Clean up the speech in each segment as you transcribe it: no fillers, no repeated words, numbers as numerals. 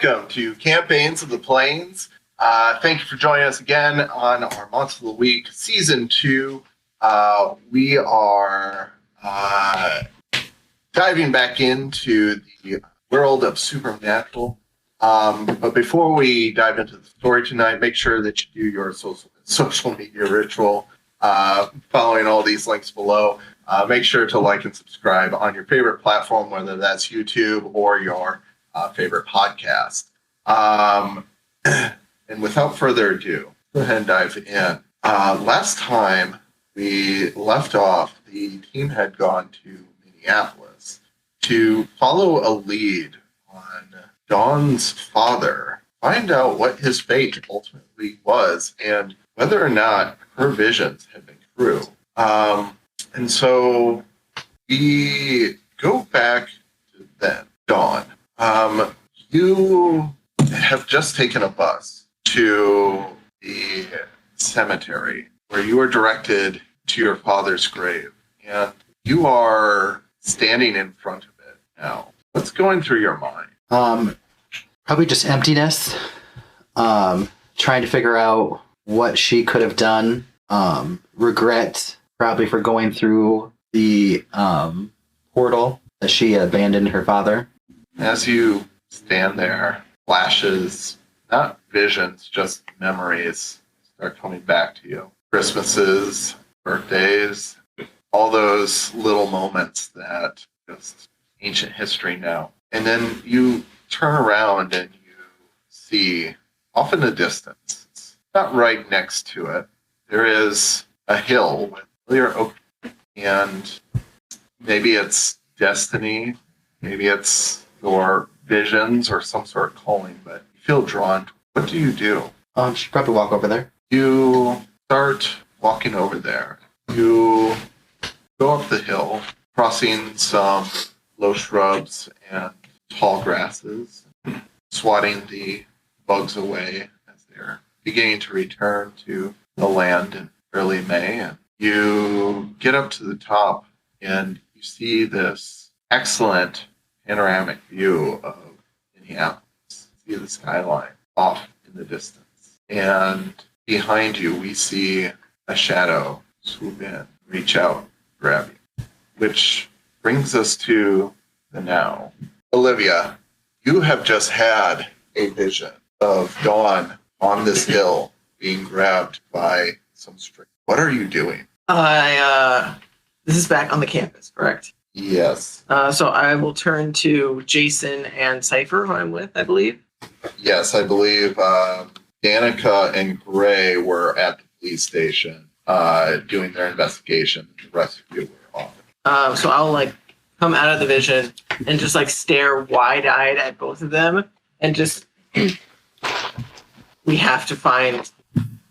welcome to Campaigns of the Plains. Thank you for joining us again on our Monster of the Week, Season 2. We are diving back into the world of Supernatural. But before we dive into the story tonight, make sure that you do your social media ritual, following all these links below. Make sure to like and subscribe on your favorite platform, whether that's YouTube or your favorite podcast. And without further ado, go ahead and dive in. Last time we left off, the team had gone to Minneapolis to follow a lead on Dawn's father, find out what his fate ultimately was, and whether or not her visions had been true. And so we go back to then. Dawn, you have just taken a bus to the cemetery where you were directed to your father's grave, and you are standing in front of it now. What's going through your mind? Probably just emptiness. Trying to figure out what she could have done. Regret, probably, for going through the portal that she abandoned her father. As you stand there, flashes, not visions, just memories start coming back to you. Christmases, birthdays, all those little moments that just ancient history now. And then you turn around and you see, off in the distance, it's not right next to it, there is a hill with clear oak, and maybe it's destiny, maybe it's your visions or some sort of calling, but you feel drawn. What do you do? Should probably walk over there. You start walking over there. You go up the hill, crossing some low shrubs and tall grasses, swatting the bugs away as they're beginning to return to the land in early May. And you get up to the top and you see this excellent panoramic view of Minneapolis. See the skyline off in the distance. And behind you, we see a shadow swoop in, reach out, grab you. Which brings us to the now. Olivia, you have just had a vision of Dawn on this hill being grabbed by some string. What are you doing? This is back on the campus, correct? Yes. So I will turn to Jason and Cipher, who I'm with, I believe. Yes, I believe Danica and Gray were at the police station doing their investigation. The rest of you were off. So I'll come out of the vision and just stare wide-eyed at both of them and just we have to find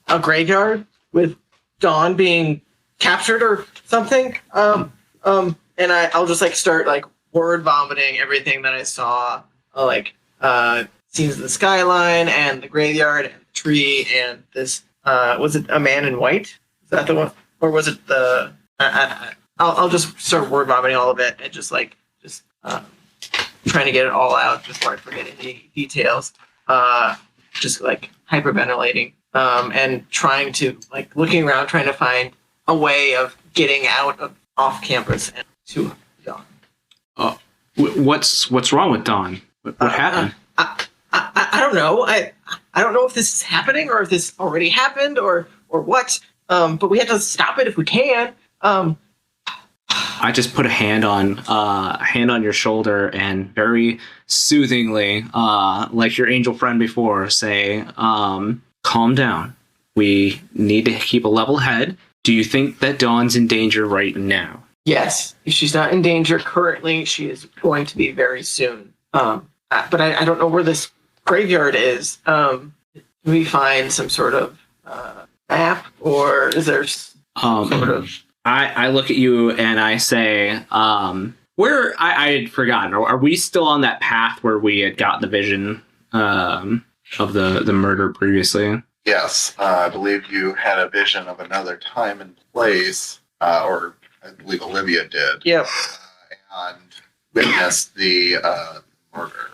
a graveyard with Dawn being captured or something. And I'll just start word vomiting everything that I saw, scenes of the skyline and the graveyard and the tree and this. Was it a man in white? Is that the one, or was it the? I'll just start word vomiting all of it and just trying to get it all out before I forget any details. Just hyperventilating and trying to looking around, trying to find a way of getting out of off campus and to Dawn. What's wrong with Dawn? What happened? I don't know. I don't know if this is happening or if this already happened or what. But we have to stop it if we can. I just put a hand on your shoulder and very soothingly, like your angel friend before, say, calm down. We need to keep a level head. Do you think that Dawn's in danger right now? Yes. If she's not in danger currently, she is going to be very soon. But I don't know where this graveyard is. Can we find some sort of map, or is there some sort of... I look at you and I say, where I had forgotten. Are we still on that path where we had gotten the vision of the murder previously? Yes, I believe you had a vision of another time and place, or I believe Olivia did. Yep. And witnessed the murder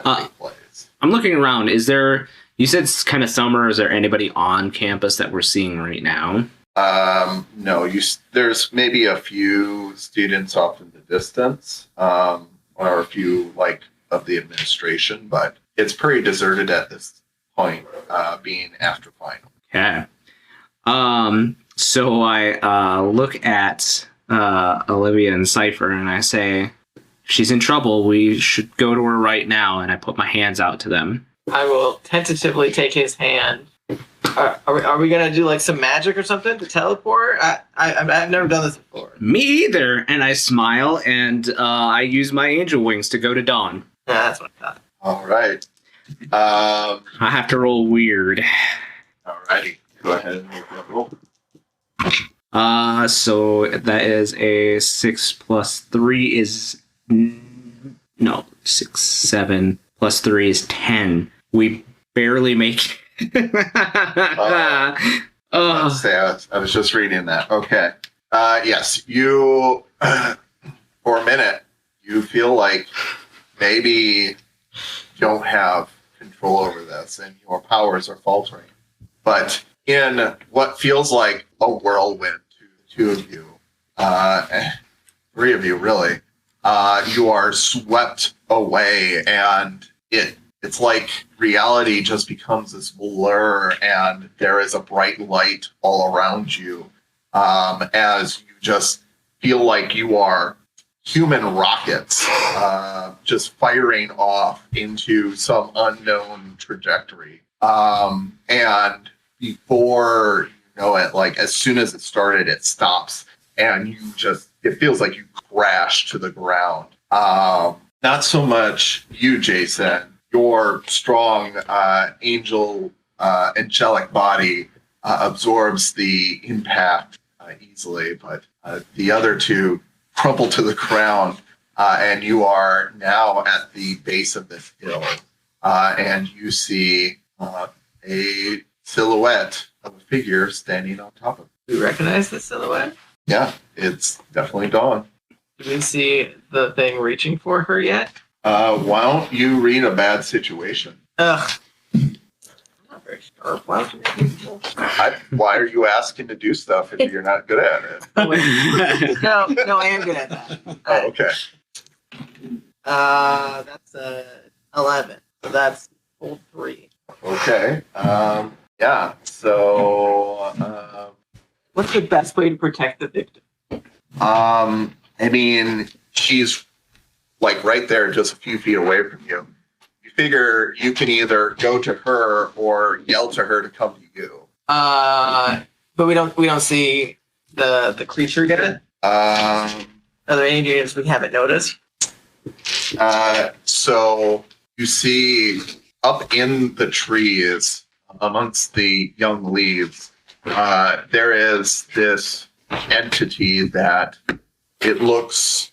take place. I'm looking around. Is there? You said it's kind of summer. Is there anybody on campus that we're seeing right now? No. There's maybe a few students off in the distance, or a few like of the administration, but it's pretty deserted at this point, being after final. Okay. So I look at Olivia and Cipher, and I say, "She's in trouble. We should go to her right now." And I put my hands out to them. I will tentatively take his hand. Are we gonna do like some magic or something to teleport? I've never done this before. Me either. And I smile, and I use my angel wings to go to Dawn. Yeah, that's what I thought. All right. I have to roll weird. Alrighty. Go ahead and make that roll. So that is a 6 plus 3 is... No, 6, 7 plus 3 is 10. We barely make it. I was just reading that. Okay. Yes, you, for a minute, you feel like maybe you don't have control over this and your powers are faltering. But in what feels like a whirlwind to the two of you, three of you really, you are swept away, and it's like reality just becomes this blur, and there is a bright light all around you, as you just feel like you are human rockets, just firing off into some unknown trajectory. And before you know it, like as soon as it started, it stops, and it feels like you crash to the ground. Not so much you, Jason. Your strong angelic body absorbs the impact easily, but the other two crumple to the ground, and you are now at the base of this hill, and you see a silhouette of a figure standing on top of it. Do we recognize the silhouette? Yeah, it's definitely Dawn. Do we see the thing reaching for her yet? Why don't you read a bad situation? Ugh. I'm not very sharp. Why don't you make me roll? Why are you asking to do stuff if you're not good at it? Oh, wait. No, I am good at that. Oh, okay. That's 11. So that's hold 3. Okay. Yeah. So, What's the best way to protect the victim? I mean, she's like right there, just a few feet away from you. You figure you can either go to her or yell to her to come to you. But we don't see the creature yet. Are there any units we haven't noticed? So you see up in the trees, amongst the young leaves, there is this entity that it looks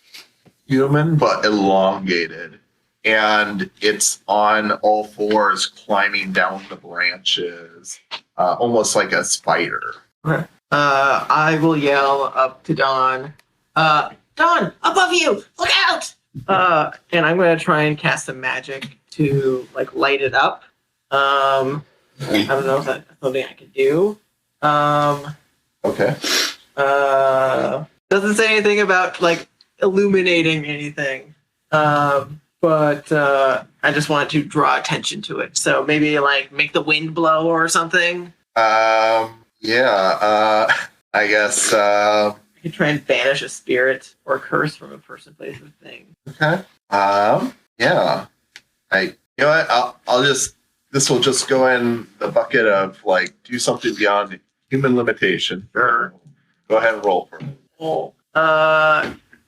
human but elongated, and it's on all fours climbing down the branches, almost like a spider. Okay. I will yell up to Dawn. Dawn, above you! Look out! And I'm gonna try and cast some magic to like light it up. I don't know if that's something I can do. Okay. Doesn't say anything about like illuminating anything. But I just wanted to draw attention to it. So maybe like make the wind blow or something. Yeah. I guess. I could try and banish a spirit or curse from a person, place, or thing. Okay. Yeah. You know what? This will just go in the bucket of like do something beyond human limitation. Sure. Go ahead and roll for me. Oh.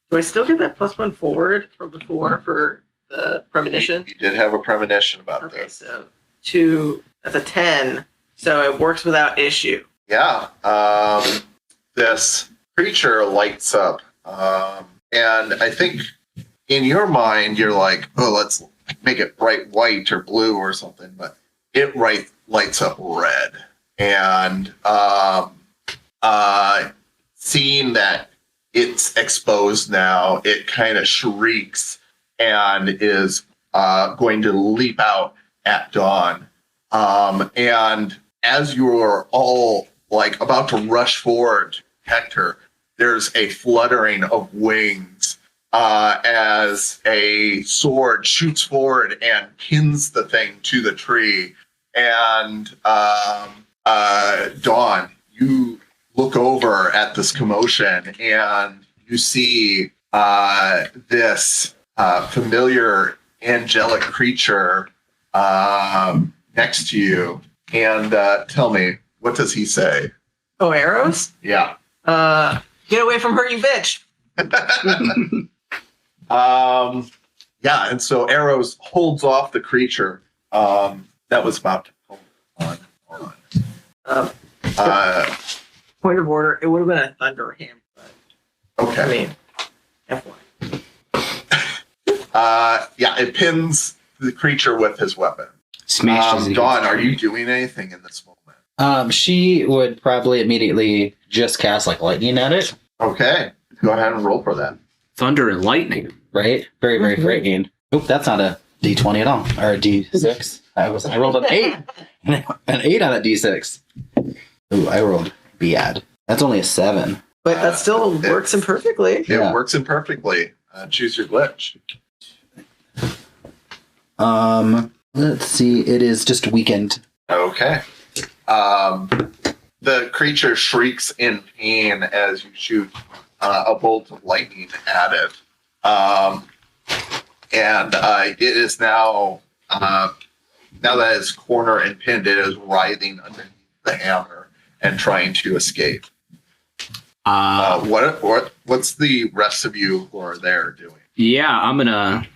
Do I still get that +1 forward from before for the premonition? You did have a premonition about Okay, this. so 2. That's a 10. So it works without issue. Yeah. This creature lights up. And I think in your mind, you're like, oh, let's make it bright white or blue or something. But it lights up red. And seeing that it's exposed now, it kind of shrieks and is going to leap out at Dawn. And as you're all like about to rush forward to protect her, there's a fluttering of wings as a sword shoots forward and pins the thing to the tree. And Dawn, you look over at this commotion and you see this familiar angelic creature next to you. And tell me, what does he say? Oh, arrows? Yeah. Get away from her, you bitch. Yeah, and so Arrows holds off the creature that was about to pull on. Point of order, it would have been a thunder hammer. Okay. I mean, FY. Yeah, it pins the creature with his weapon. Smashes Dawn, are you doing anything in this moment? She would probably immediately just cast like lightning at it, Okay, go ahead and roll for that. thunder and lightning. right? Very, very frightening. Oop, that's not a D20 at all, or a D6. I rolled an 8. An 8 on that D6. Ooh, I rolled bad. That's only a 7. But that still works imperfectly. It Yeah. works imperfectly. Choose your glitch. Let's see. It is just weakened. Okay. The creature shrieks in pain as you shoot a bolt of lightning at it. And it is now that it's corner and pinned, it is writhing underneath the hammer and trying to escape. What's the rest of you who are there doing? Yeah, I'm gonna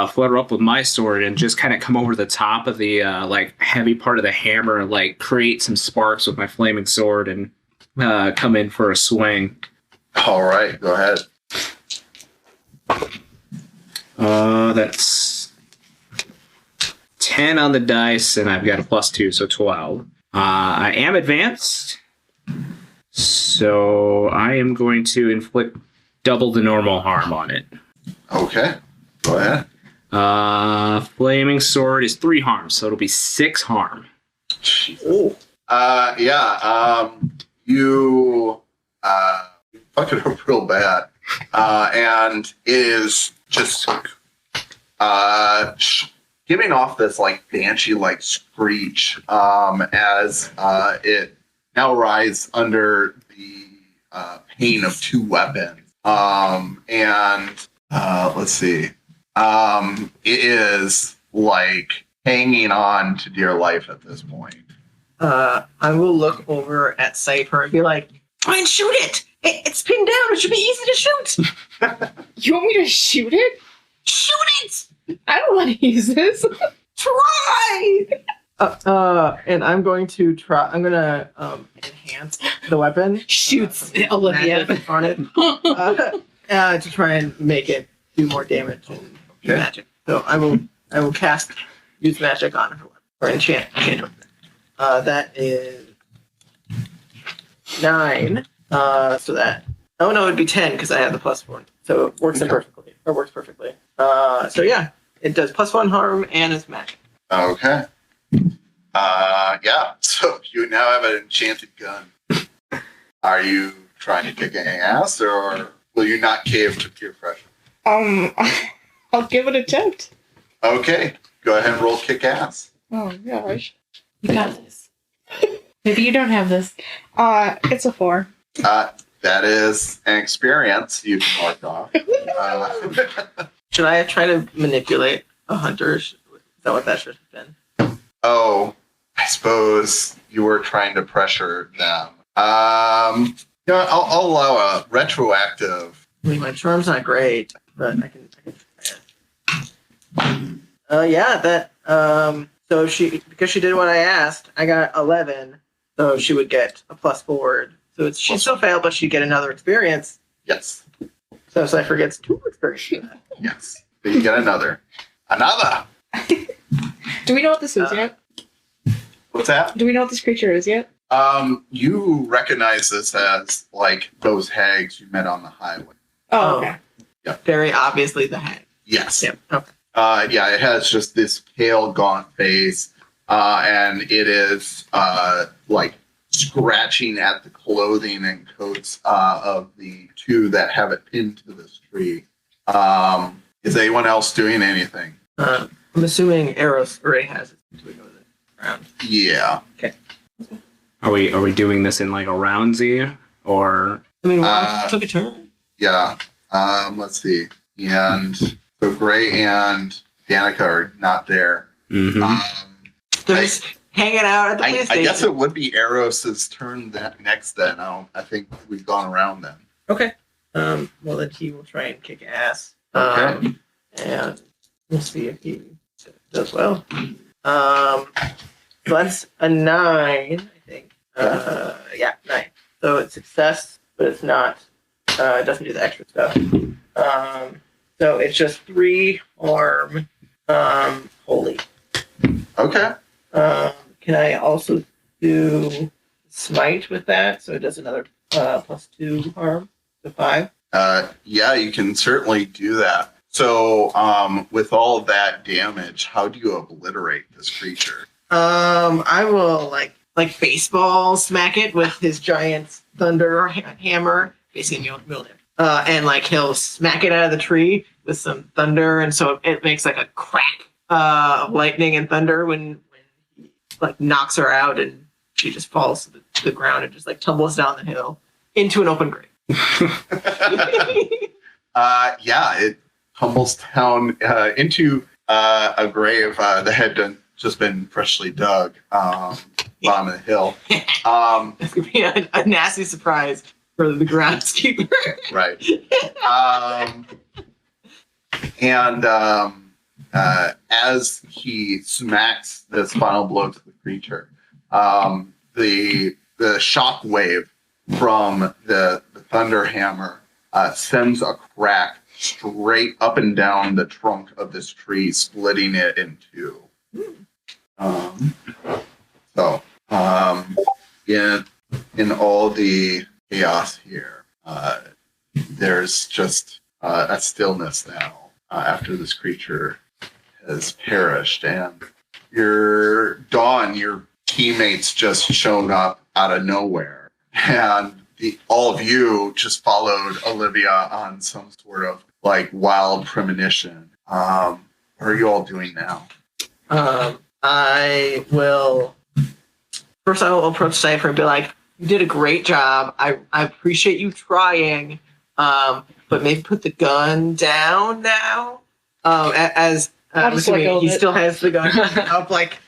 flutter up with my sword and just kind of come over the top of the like heavy part of the hammer, like create some sparks with my flaming sword and come in for a swing. All right, go ahead. That's 10 on the dice, and I've got a +2, so 12. I am advanced, so I am going to inflict double the normal harm on it. Okay, go ahead. Flaming sword is 3 harm, so it'll be 6 harm. You fuck it up real bad. And it is just giving off this like banshee like screech as it now rises under the pain of 2 weapons. Let's see. It is like hanging on to dear life at this point. I will look over at Cipher and be like, try and shoot it! It's pinned down. It should be easy to shoot. You want me to shoot it? Shoot it! I don't want to use this. Try! And I'm going to try. I'm gonna enhance the weapon. Shoots Olivia. Magic on it to try and make it do more damage and magic. So I will use magic on her weapon or enchant weapon. That is 9. So that it'd be 10 because I have the +4. So it works perfectly. So yeah, it does +1 harm and it's magic. Okay. Yeah. So you now have an enchanted gun. Are you trying to kick any ass, or will you not cave to peer pressure? I'll give it a attempt. Okay. Go ahead and roll kick ass. Oh gosh. You got this. Maybe you don't have this. It's a 4. That is an experience you can mark off. Should I try to manipulate a hunter? Is that what that should have been? Oh, I suppose you were trying to pressure them. I'll allow a retroactive. I mean, my charm's not great, but I can try it. So because she did what I asked, I got 11, so she would get a +4. So she still failed, but she'd get another experience. Yes. So Cipher gets 2 experience. Yes. But you get another. Another! Do we know what this is yet? What's that? Do we know what this creature is yet? You recognize this as like those hags you met on the highway. Oh, okay. Very obviously the hag. Yes. Yep. Okay. Yeah, it has just this pale, gaunt face, and it is like scratching at the clothing and coats of the two that have it pinned to this tree. Is anyone else doing anything? I'm assuming Eros already has it. So we go around. Yeah. Are we doing this in like a roundsy or? I mean, we took a turn. Yeah. Let's see. And so Gray and Danica are not there. Mm-hmm. They're just hanging out at the police I station. guess it would be Eros's turn next then. I think we've gone around then. Okay. Well, then he will try and kick ass. Okay. And we'll see if he does well. That's a 9, I think. Yeah, 9. So it's success, but it's not. It doesn't do the extra stuff. So it's just 3 harm. Holy. Okay. Can I also do smite with that? So it does another +2 harm, so 5. Yeah, you can certainly do that. So, with all that damage, how do you obliterate this creature? I will like baseball smack it with his giant thunder hammer, basically mule and like he'll smack it out of the tree with some thunder, and so it makes like a crack of lightning and thunder when he like knocks her out, and she just falls to the ground and just like tumbles down the hill into an open grave. Yeah, it tumbles down into a grave that had just been freshly dug bottom of the hill. It's gonna be a nasty surprise for the groundskeeper. Right. And as he smacks this final blow to the creature, the shock wave from the thunder hammer sends a crack straight up and down the trunk of this tree, splitting it in two. In all the chaos here, there's just a stillness now after this creature has perished, and your teammates just shown up out of nowhere, and all of you just followed Olivia on some sort of like wild premonition. What are you all doing now? I will approach Cipher and be like, "You did a great job. I appreciate you trying, but maybe put the gun down now." As I'll just let go of he it. still has the gun up, like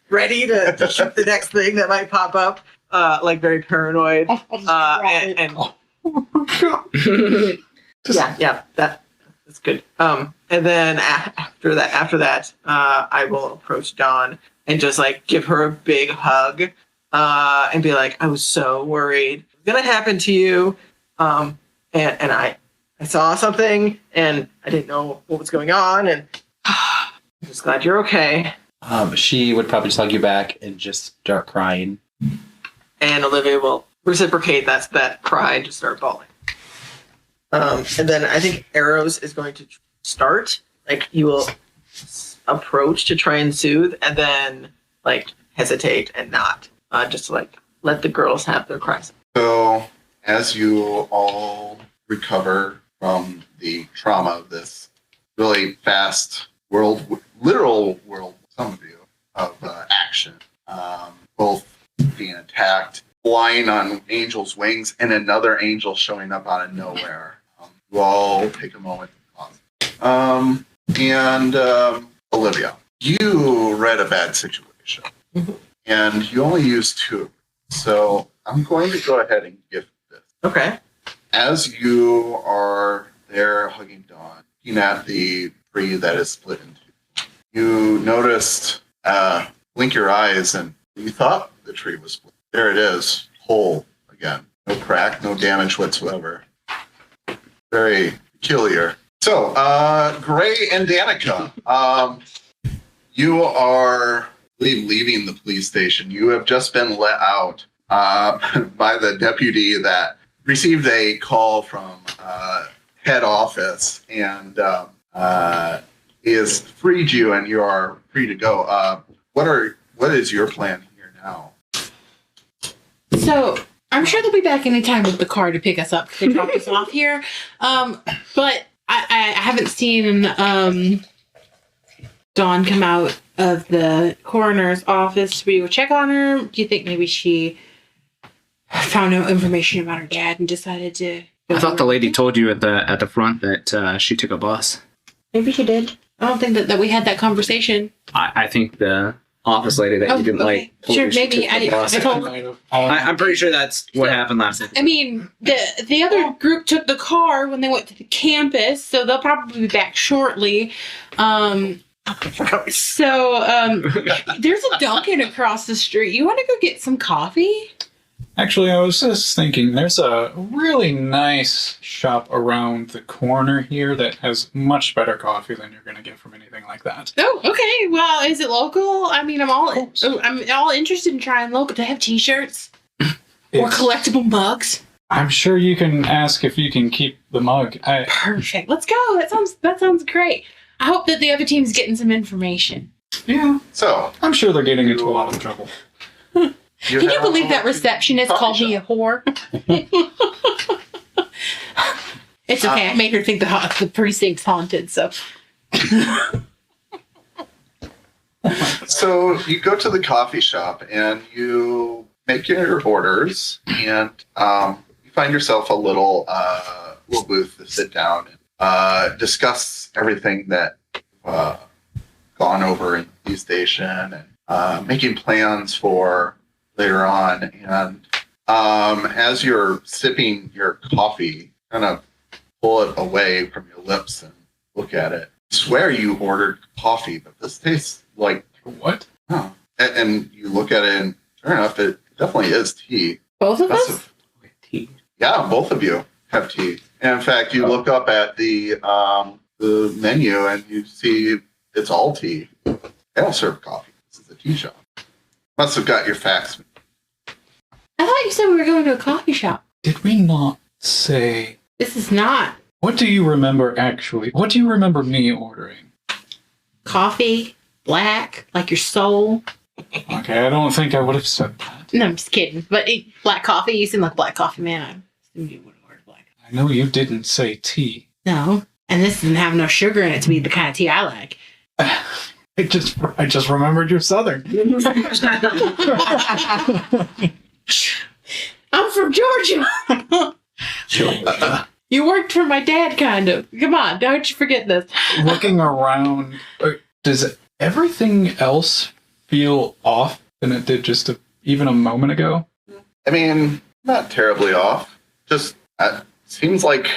ready to shoot the next thing that might pop up, like very paranoid. I'll just grab it. And Just- yeah, that's good. And then after that, I will approach Dawn and just like give her a big hug, and be like, "I was so worried it was gonna happen to you, and I saw something and I didn't know what was going on, and I'm just glad you're okay." She would probably just hug you back and just start crying. And Olivia will reciprocate that cry and just start bawling. And then I think Arrows is going to start. Like, he will approach to try and soothe, and then like hesitate and not, just to like let the girls have their cries. So, as you all recover from the trauma of this really fast literal world, some of you, of action, both being attacked, flying on Angel's wings, and another angel showing up out of nowhere. You all take a moment to pause. And Olivia, you read a bad situation, and you only used 2. So I'm going to go ahead and gift this. Okay. As you are there hugging Dawn, looking at the tree that is split in 2, you noticed, blink your eyes, and you thought the tree was split. There it is, whole again. No crack, no damage whatsoever. Very peculiar. So, Gray and Danica, you are leaving the police station. You have just been let out by the deputy that received a call from head office, and he has freed you, and you are free to go. What is your plan here now? So I'm sure they'll be back anytime with the car to pick us up. They dropped us off here. But I haven't seen Dawn come out of the coroner's office to be able to check on her. Do you think maybe she found no information about her dad and decided to? I thought the lady told you at the front that she took a bus. Maybe she did. I don't think that we had that conversation. I think the office lady that you didn't like. Told Sure, you she maybe. took the bus. I'm pretty sure that's what happened last night. I mean, the other group took the car when they went to the campus, so they'll probably be back shortly. So there's a Dunkin' across the street. You want to go get some coffee? Actually, I was just thinking, there's a really nice shop around the corner here that has much better coffee than you're going to get from anything like that. Oh, okay. Well, is it local? I mean, I'm all interested in trying local. Do they have T-shirts or It's- collectible mugs? I'm sure you can ask if you can keep the mug. Perfect. Let's go. That sounds great. I hope that the other team's getting some information. Yeah, So, I'm sure they're getting into a lot of trouble. Can you believe that receptionist coffee called me a whore? It's okay. I made her think the precinct's haunted. So So you go to the coffee shop and you make your orders, and you find yourself a little booth to sit down and discuss everything that gone over in the station, and making plans for later on. And as you're sipping your coffee, kind of pull it away from your lips and look at it. I swear you ordered coffee, but this tastes like What? oh. And you look at it, and sure enough, it definitely is tea. both of That's us. Yeah, both of you have tea. And in fact, you look up at the menu and you see it's all tea. They don't serve coffee. This is a tea shop. Must have got your facts. I thought you said we were going to a coffee shop. Did we not say... This is not What do you remember actually? What do you remember me ordering? coffee, black, like your soul. Okay, I don't think I would have said that. No, I'm just kidding. But black coffee, you seem like a black coffee man. I assumed you would have ordered black. I know you didn't say tea. No, and this doesn't have no sugar in it to be the kind of tea I like. I just remembered you're Southern. I'm from Georgia. You worked for my dad, kind of. Come on, don't you forget this. Looking around, does everything else feel off than it did just even a moment ago? I mean, not terribly off. Just seems like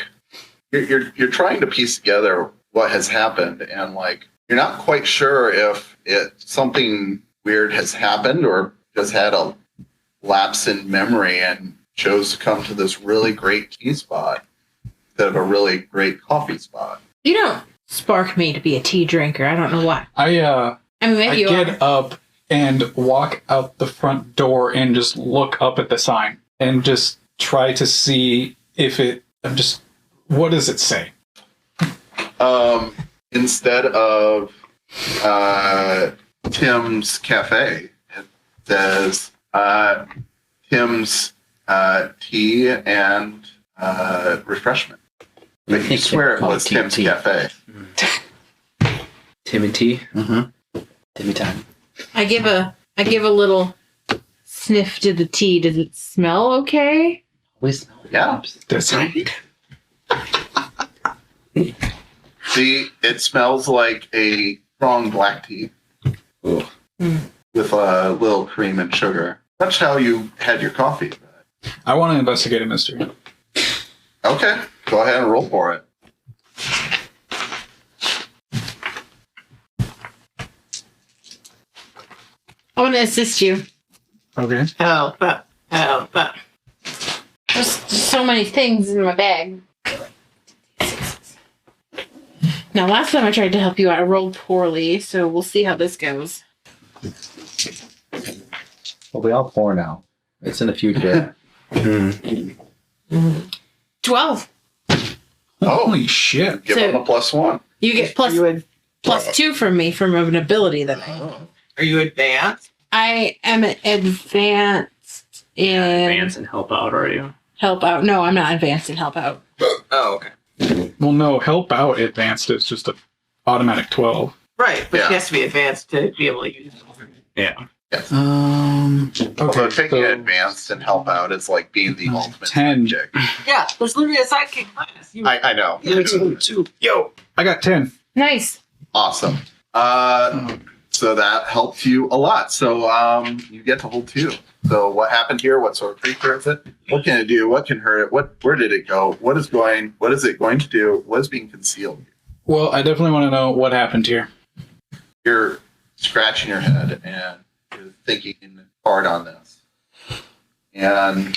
you're trying to piece together what has happened, and like you're not quite sure if something weird has happened or just had a lapse in memory and chose to come to this really great tea spot instead of a really great coffee spot. You don't spark me to be a tea drinker. I don't know why. I mean, maybe you get up and walk out the front door and just look up at the sign and just try to see if what does it say? Instead of Tim's Cafe, it says Tim's tea and refreshment. But you swear it was Tim's Cafe. Tim and T. Mm-hmm. Timmy time. I give a little sniff to the tea. Does it smell okay? We smell it. Yeah. Does it? See, it smells like a strong black tea with a little cream and sugar. That's how you had your coffee. I want to investigate a mystery. Okay, go ahead and roll for it. I want to assist you. Okay. Help. There's so many things in my bag. Now, last time I tried to help you out, I rolled poorly, so we'll see how this goes. Well, we all 4 now. It's in the future. 12. Oh, Holy shit. give So- them a +1. You get plus. You would +2 from me from an ability that I have. Are you advanced? I am advanced in Advance and help out, are you? help out. No, I'm not advanced in help out. Oh, okay. Well, no, help out advanced is just an automatic 12. Right, but Yeah. she has to be advanced to be able to use it. Yeah. Although taking so advanced and help out is like being the ultimate 10. sidekick. Yeah, there's literally a sidekick class. I know. Yo, I got 10. Nice. Awesome. So that helped you a lot. So you get to hold 2. So what happened here? What sort of creature is it? What can it do? What can hurt it? Where did it go? What is it going to do? What is being concealed? Well, I definitely want to know what happened here. You're scratching your head and you're thinking hard on this. And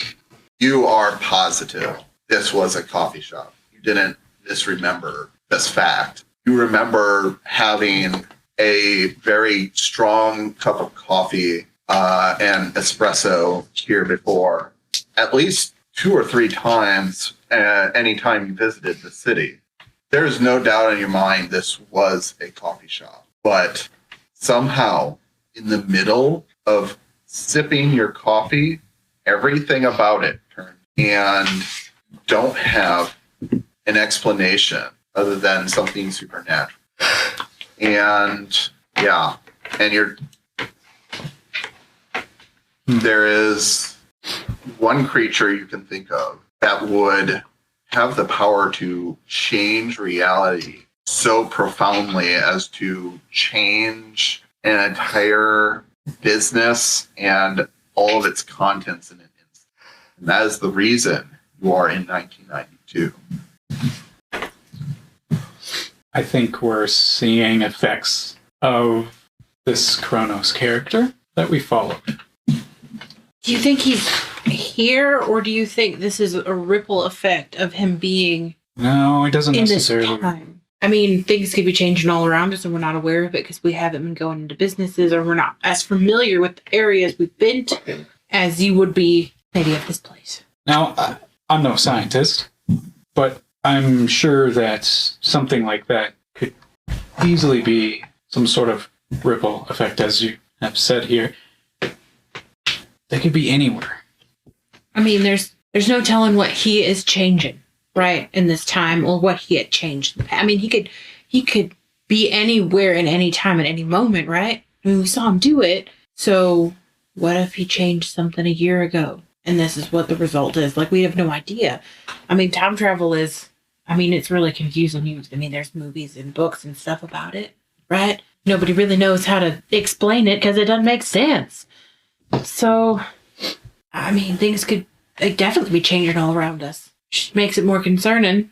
you are positive this was a coffee shop. You didn't misremember this fact. You remember having a very strong cup of coffee and espresso here before, at least 2 or 3 times anytime you visited the city. There's no doubt in your mind this was a coffee shop. But somehow, in the middle of sipping your coffee, everything about it turned. And you don't have an explanation other than something supernatural. And yeah, and there is one creature you can think of that would have the power to change reality so profoundly as to change an entire business and all of its contents in an instant. And that is the reason you are in 1992. I think we're seeing effects of this Kronos character that we followed. Do you think he's here, or do you think this is a ripple effect of him being No, it doesn't in this necessarily. time? I mean, things could be changing all around us and we're not aware of it because we haven't been going into businesses or we're not as familiar with the areas we've been to as you would be maybe at this place. Now, I'm no scientist, but I'm sure that something like that could easily be some sort of ripple effect, as you have said here. They could be anywhere. I mean, there's no telling what he is changing, right, in this time, or what he had changed. I mean, he could be anywhere in any time at any moment, right? I mean, we saw him do it. So what if he changed something a year ago and this is what the result is? Like, we have no idea. I mean, time travel is, I mean, it's really confusing. I mean, there's movies and books and stuff about it, right? Nobody really knows how to explain it because it doesn't make sense. So, I mean, things could definitely be changing all around us. Which makes it more concerning.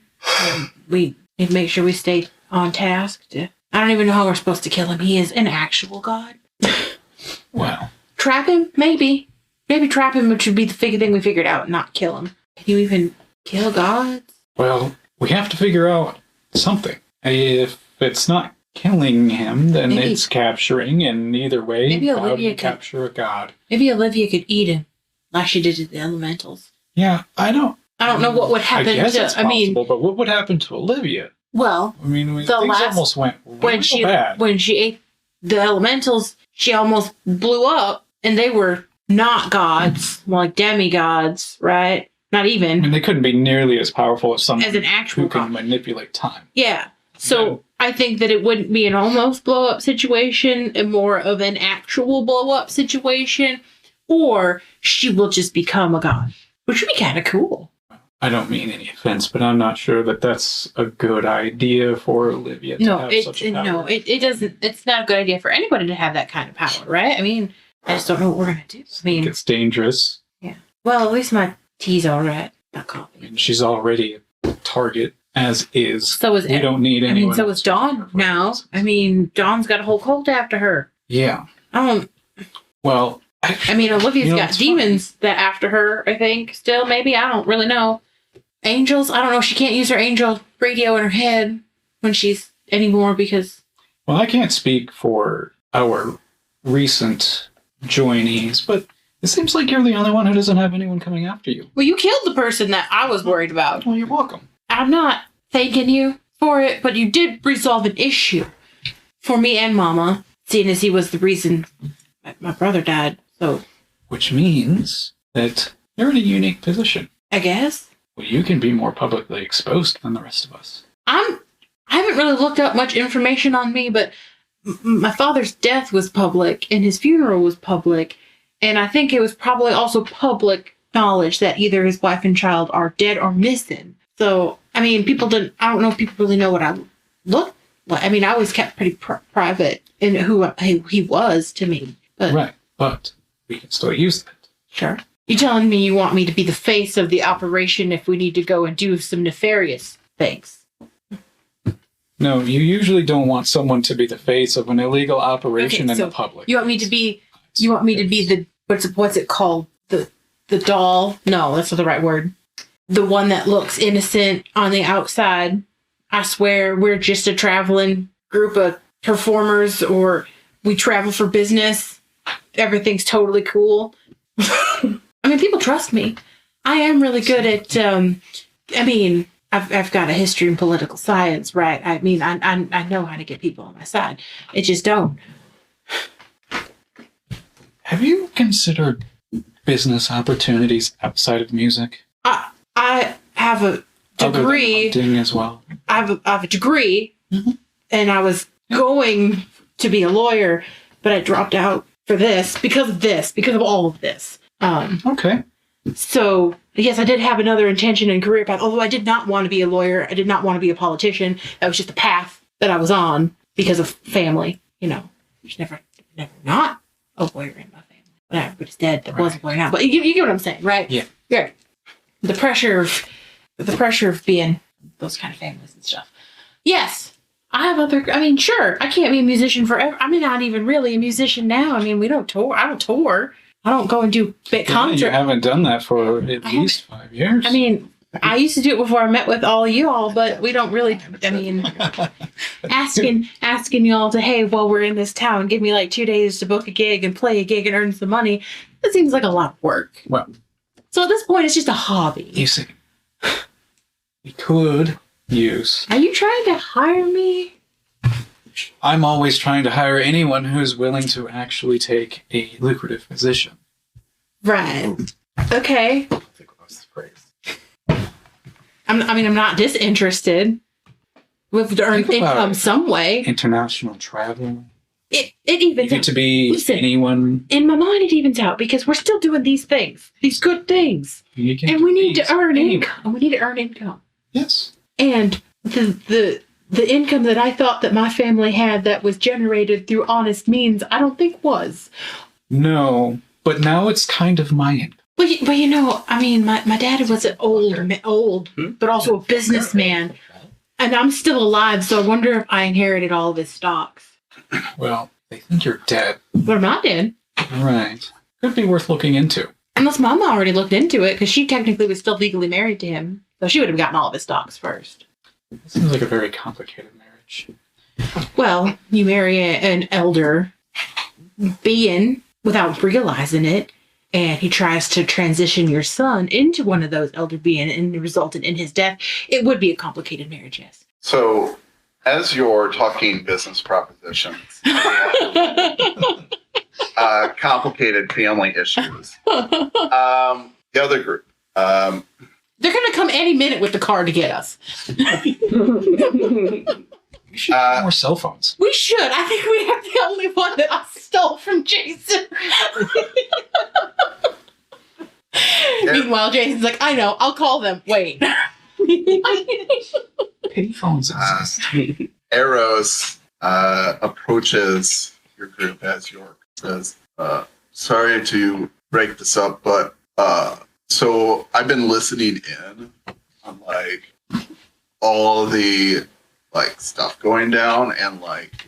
We need to make sure we stay on task. I don't even know how we're supposed to kill him. He is an actual god. Well, Trap him? Maybe. Maybe trap him, which would be the thing we figured out, not kill him. Can you even kill gods? well, we have to figure out something. If it's not killing him, then Maybe- it's capturing, and either way, Maybe how do Olivia you could- capture a god? Maybe Olivia could eat him, like she did to the elementals. Yeah, I don't know what would happen I guess to. it's I mean, possible, but what would happen to Olivia? well, I mean, The things last- almost went when real bad. when she ate the elementals, she almost blew up, and they were not gods, more like demigods, right? Not I mean, even they couldn't be nearly as powerful as someone as an actual who can god. manipulate time. Yeah. So I think that it wouldn't be an almost blow up situation, and more of an actual blow up situation, or she will just become a god, which would be kind of cool. I don't mean any offense, but I'm not sure that that's a good idea for Olivia to No, have it such a power. no, it doesn't. It's not a good idea for anybody to have that kind of power, right? I mean, I just don't know what we're gonna do. I mean, It's dangerous. well, at least my tea's all right. Not I coffee. mean, she's already a target, as is. So is We don't need I anyone. mean, so is else Dawn for now. reasons. I mean, Dawn's got a whole cult after her. Yeah. I don't. Well, I mean, Olivia's You know, got it's demons that after her. I think still maybe I don't really know. Angels. I don't know. She can't use her angel radio in her head when she's anymore because well, I can't speak for our recent joinees, but it seems like you're the only one who doesn't have anyone coming after you. well, you killed the person that I was worried about. Well, you're welcome. I'm not thanking you for it, but you did resolve an issue. for me and Mama, seeing as he was the reason my brother died. So, Which means that you're in a unique position. I guess. Well, you can be more publicly exposed than the rest of us. I haven't really looked up much information on me, but my father's death was public and his funeral was public. And I think it was probably also public knowledge that either his wife and child are dead or missing. So, I mean, I don't know if people really know what I look like. I mean, I always kept pretty private in who he was to me. But, Right, but we can still use that. sure. You telling me you want me to be the face of the operation if we need to go and do some nefarious things? No, you usually don't want someone to be the face of an illegal operation in so the public. You want me to be the what's it called? The doll? No, that's not the right word. The one that looks innocent on the outside. I swear we're just a traveling group of performers, or we travel for business. Everything's totally cool. I mean, people trust me. I am really good at, I mean, I've got a history in political science, right? I mean, I know how to get people on my side. It just don't. Have you considered business opportunities outside of music? I have a degree. Other than hunting as well. I have a degree, Mhm. and I was going to be a lawyer, but I dropped out for because of all of this. Okay. So, yes, I did have another intention and career path, although I did not want to be a lawyer. I did not want to be a politician. That was just the path that I was on because of family. You know, there's never not a lawyer in my family. But everybody's dead that was a lawyer now. But you get what I'm saying, right? Yeah. Yeah. The pressure of being those kind of families and stuff. Yes. Sure, I can't be a musician forever. I'm not even really a musician now. I mean, we don't tour. I don't tour. I don't go and do big concerts. You haven't done that for at least 5 years. I mean, I used to do it before I met with all you all, but we don't really, I mean, asking y'all to, hey, while we're in this town, give me like 2 days to book a gig and play a gig and earn some money. That seems like a lot of work. Well, So at this point, it's just a hobby. you see, we could use. Are you trying to hire me? I'm always trying to hire anyone who's willing to actually take a lucrative position. Right. Okay. I think that was the phrase. I'm not disinterested. We have to earn Think about income it. some way. International travel. It You evens get out. to be Listen. anyone. In my mind, it evens out because we're still doing these things, these good things. You can And we need be to earn anyone. income. We need to earn income. Yes. And the income that I thought that my family had that was generated through honest means, I don't think was. No, but now it's kind of my income. But you know, I mean, my dad was an old, but also a businessman. And I'm still alive, so I wonder if I inherited all of his stocks. Well, they think you're dead. But I'm not dead. Right. Could be worth looking into. Unless Mama already looked into it, because she technically was still legally married to him. So she would have gotten all of his stocks first. This seems like a very complicated marriage. Well, you marry an elder being without realizing it, and he tries to transition your son into one of those elder being and resulted in his death. It would be a complicated marriage, yes. So, as you're talking business propositions and complicated family issues, the other group, They're going to come any minute with the car to get us. We should have more cell phones. We should. I think we have the only one that I stole from Jason. Meanwhile, Jason's like, I know, I'll call them. Wait. Payphones exist. Eros approaches your group as York says, sorry to break this up, but so I've been listening in on like all the like stuff going down, and like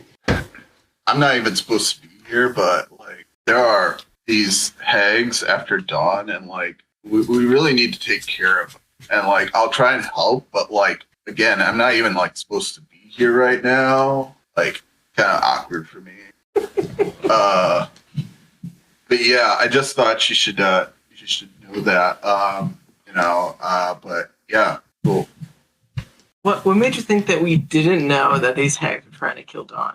I'm not even supposed to be here, but like there are these hags after dawn, and like we really need to take care of them. And like I'll try and help, but like again, I'm not even like supposed to be here right now. Like kind of awkward for me. But yeah, I just thought you should know that. But yeah, cool. What made you think that we didn't know that these hags were trying to kill Dawn?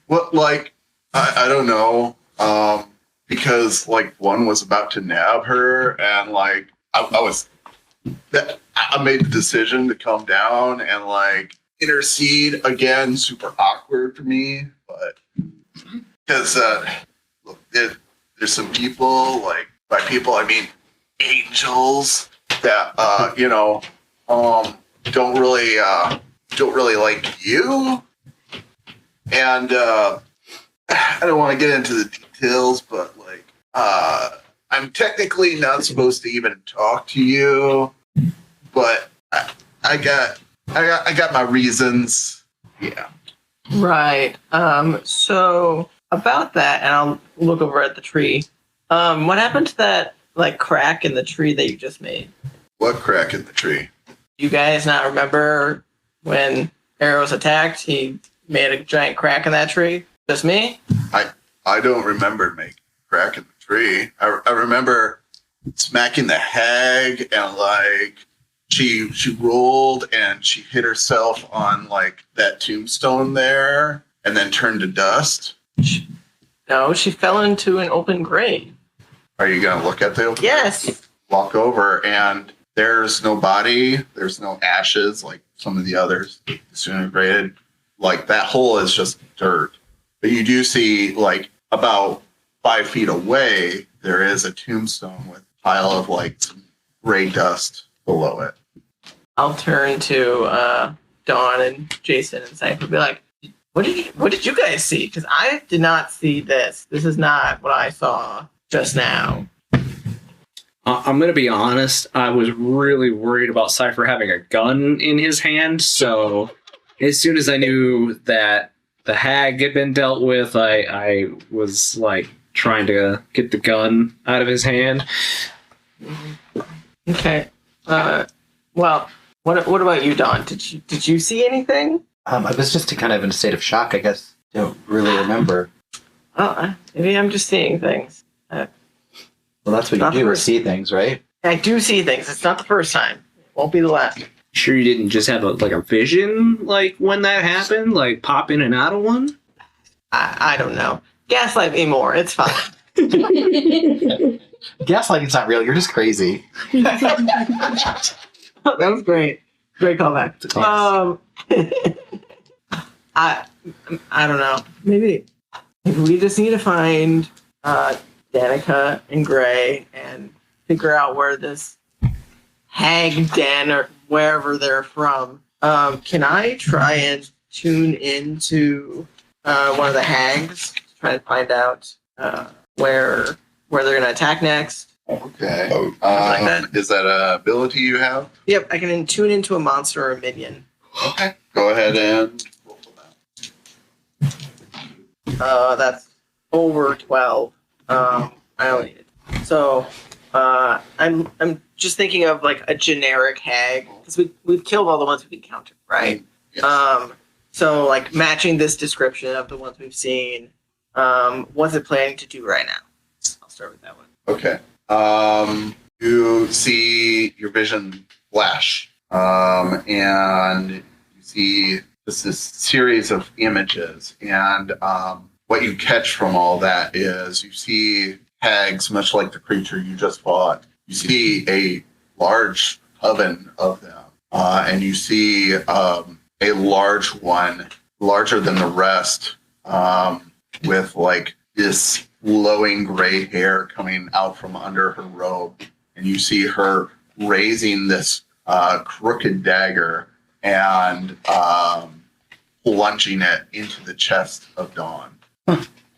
What, like, I don't know. Because like one was about to nab her, and like I made the decision to come down and like intercede again. Super awkward for me, but because look, there's some people, like by people I mean angels, that don't really like you, and I don't want to get into the details, but like I'm technically not supposed to even talk to you, but I got my reasons. Yeah. Right. So about that, and I'll look over at the tree. What happened to that like crack in the tree that you just made? What crack in the tree? You guys not remember when Arrows attacked? He made a giant crack in that tree. Just me? I don't remember making a crack in the tree. I remember smacking the hag, and like she rolled and she hit herself on like that tombstone there and then turned to dust. No, she fell into an open grave. Are you gonna look at the open? Yes. Walk over, and there's no body, there's no ashes like some of the others disintegrated. Like that hole is just dirt. But you do see, like, about 5 feet away, there is a tombstone with a pile of, like, some gray dust below it. I'll turn to Dawn and Jason and Cipher and be like, what did you guys see? Because I did not see this. This is not what I saw just now. I'm going to be honest. I was really worried about Cipher having a gun in his hand. So as soon as I knew that the hag had been dealt with, I was like trying to get the gun out of his hand. Okay. Well, what about you, Dawn? Did you see anything? I was just kind of in a state of shock, I guess. Don't really remember. Oh, maybe I'm just seeing things. Well, that's what you do, is see things, right? I do see things. It's not the first time. It won't be the last. Sure you didn't just have a vision like when that happened? Like pop in and out of one? I don't know. Gaslight me more. It's fine. Gaslighting's not real. You're just crazy. That was great. Great callback. I don't know. Maybe we just need to find Danica and Gray and figure out where this hag den or wherever they're from. Can I try and tune into one of the hags to try and find out where they're going to attack next? Okay. Like that. Is that an ability you have? Yep, I can tune into a monster or a minion. Okay. Go ahead and roll for that. That's over 12. I only need it. So I'm just thinking of like a generic hag because we've killed all the ones we've encountered, right? Yes. So like matching this description of the ones we've seen, what's it planning to do right now? I'll start with that one. Okay. You see your vision flash, and you see this series of images, and what you catch from all that is you see hags, much like the creature you just fought. You see a large coven of them, and you see a large one, larger than the rest, with like this flowing gray hair coming out from under her robe, and you see her raising this crooked dagger and plunging it into the chest of Dawn.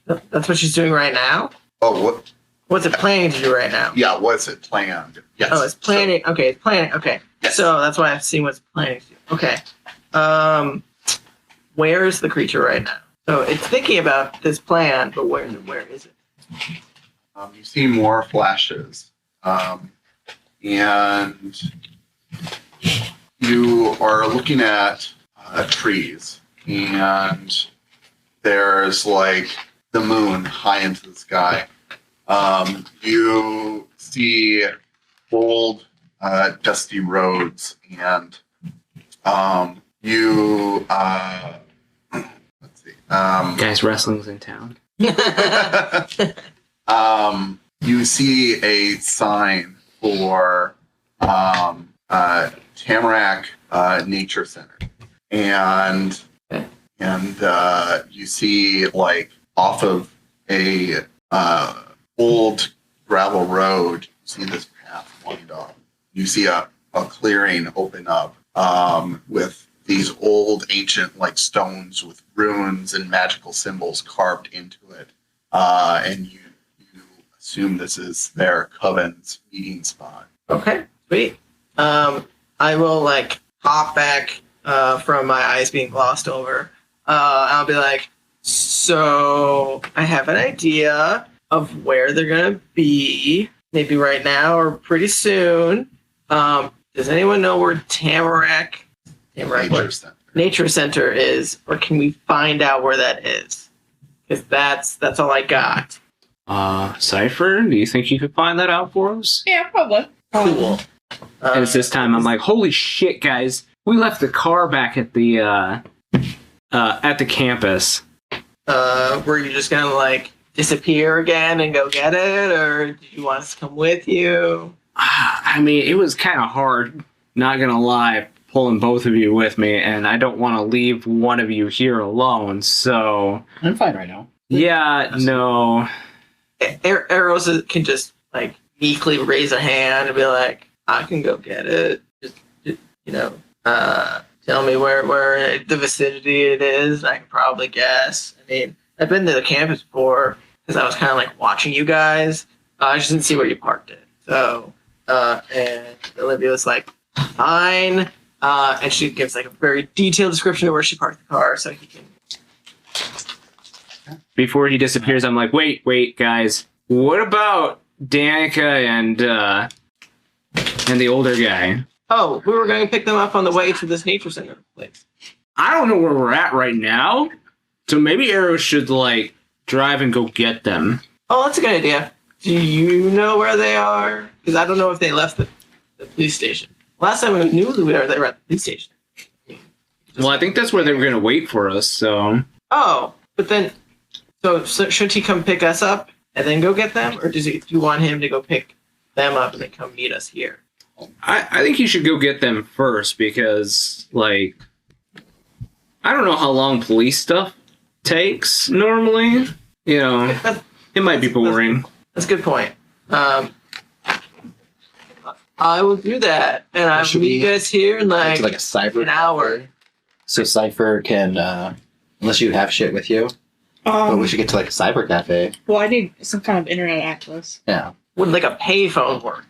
That's what she's doing right now? Oh, what? What's it planning to do right now? Yeah, what's it planned? Yes. Oh, it's planning. Okay, it's planning. Okay. Yes. So that's why I've seen what's planning to do. Okay. Where's the creature right now? So it's thinking about this plan, but where is it? You see more flashes, and you are looking at trees, and there's like the moon high into the sky. You see old, dusty roads, and let's see. Guys, wrestling's in town. You see a sign for Tamarack Nature Center, and you see like off of a old gravel road. You see this path wind off. You see a clearing open up with these old ancient like stones with runes and magical symbols carved into it, and you assume this is their coven's meeting spot. Okay, sweet. I will like hop back from my eyes being glossed over. I'll be like, so I have an idea of where they're gonna be, maybe right now or pretty soon. Does anyone know where Tamarack Nature Center is, or can we find out where that is? Because that's all I got. Cipher, do you think you could find that out for us? Yeah, probably. Cool. And it's this time I'm like, holy shit, guys! We left the car back at the campus. Were you just gonna like disappear again and go get it, or did you want us to come with you? I mean, it was kind of hard, not gonna lie, pulling both of you with me, and I don't want to leave one of you here alone, so... I'm fine right now. Yeah, no... Arrows can just like meekly raise a hand and be like, I can go get it. Just tell me where the vicinity it is. I can probably guess. I mean, I've been to the campus before because I was kind of like watching you guys. I just didn't see where you parked it. So, and Olivia was like, fine. And she gives like a very detailed description of where she parked the car so he can. Before he disappears, I'm like, wait, guys. What about Danica and the older guy? Oh, we were going to pick them up on the way to this nature center place. I don't know where we're at right now, so maybe Arrow should, like, drive and go get them. Oh, that's a good idea. Do you know where they are? Because I don't know if they left the police station. Last time we knew they were at the police station. Well, I think that's where they were going to wait for us, so... Oh, but then... So should he come pick us up and then go get them? Or do you want him to go pick them up and then come meet us here? I think you should go get them first because, like... I don't know how long police stuff takes normally. You know, it might be boring. That's a good point. I will do that, and I'll meet you guys here in like a Cipher an hour. So Cipher can, unless you have shit with you, but we should get to like a cyber cafe. Well, I need some kind of internet access. Yeah. Would like a payphone work?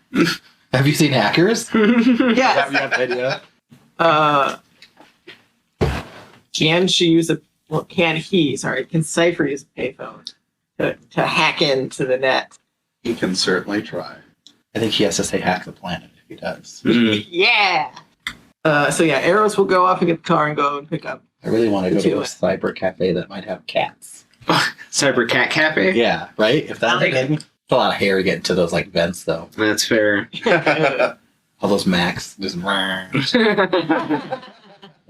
Have you seen hackers? Yes. Have you had idea? Can Cipher use a payphone to hack into the net? He can certainly try. I think he has to say hack the planet if he does. Yeah. So yeah, Arrows will go off and get the car and go and pick up. I really want to go to Do a it. cyber cafe that might have cats. Cyber Cat Cafe? Yeah, right? If that I like it's a lot of hair to get into those like vents though. That's fair. All those Macs just the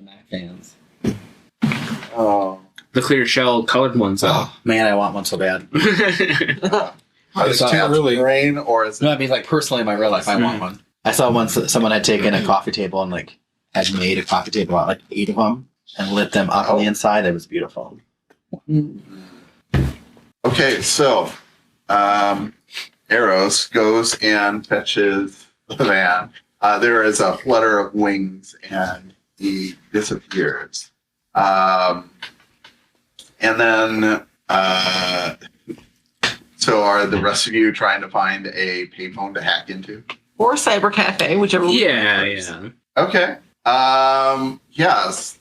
Mac fans. Oh. The clear shell colored ones, though. Oh man, I want one so bad. Is not it really- rain or is it? No, I mean like personally in my real life I want one. I saw once that someone had taken a coffee table and like had made a coffee table out like 8 of them and lit them up on the inside. It was beautiful. Okay, so Arrows goes and fetches the van. There is a flutter of wings and he disappears. And then, so are the rest of you trying to find a payphone to hack into? Or Cyber Cafe, whichever one. Yeah. Okay. Yes.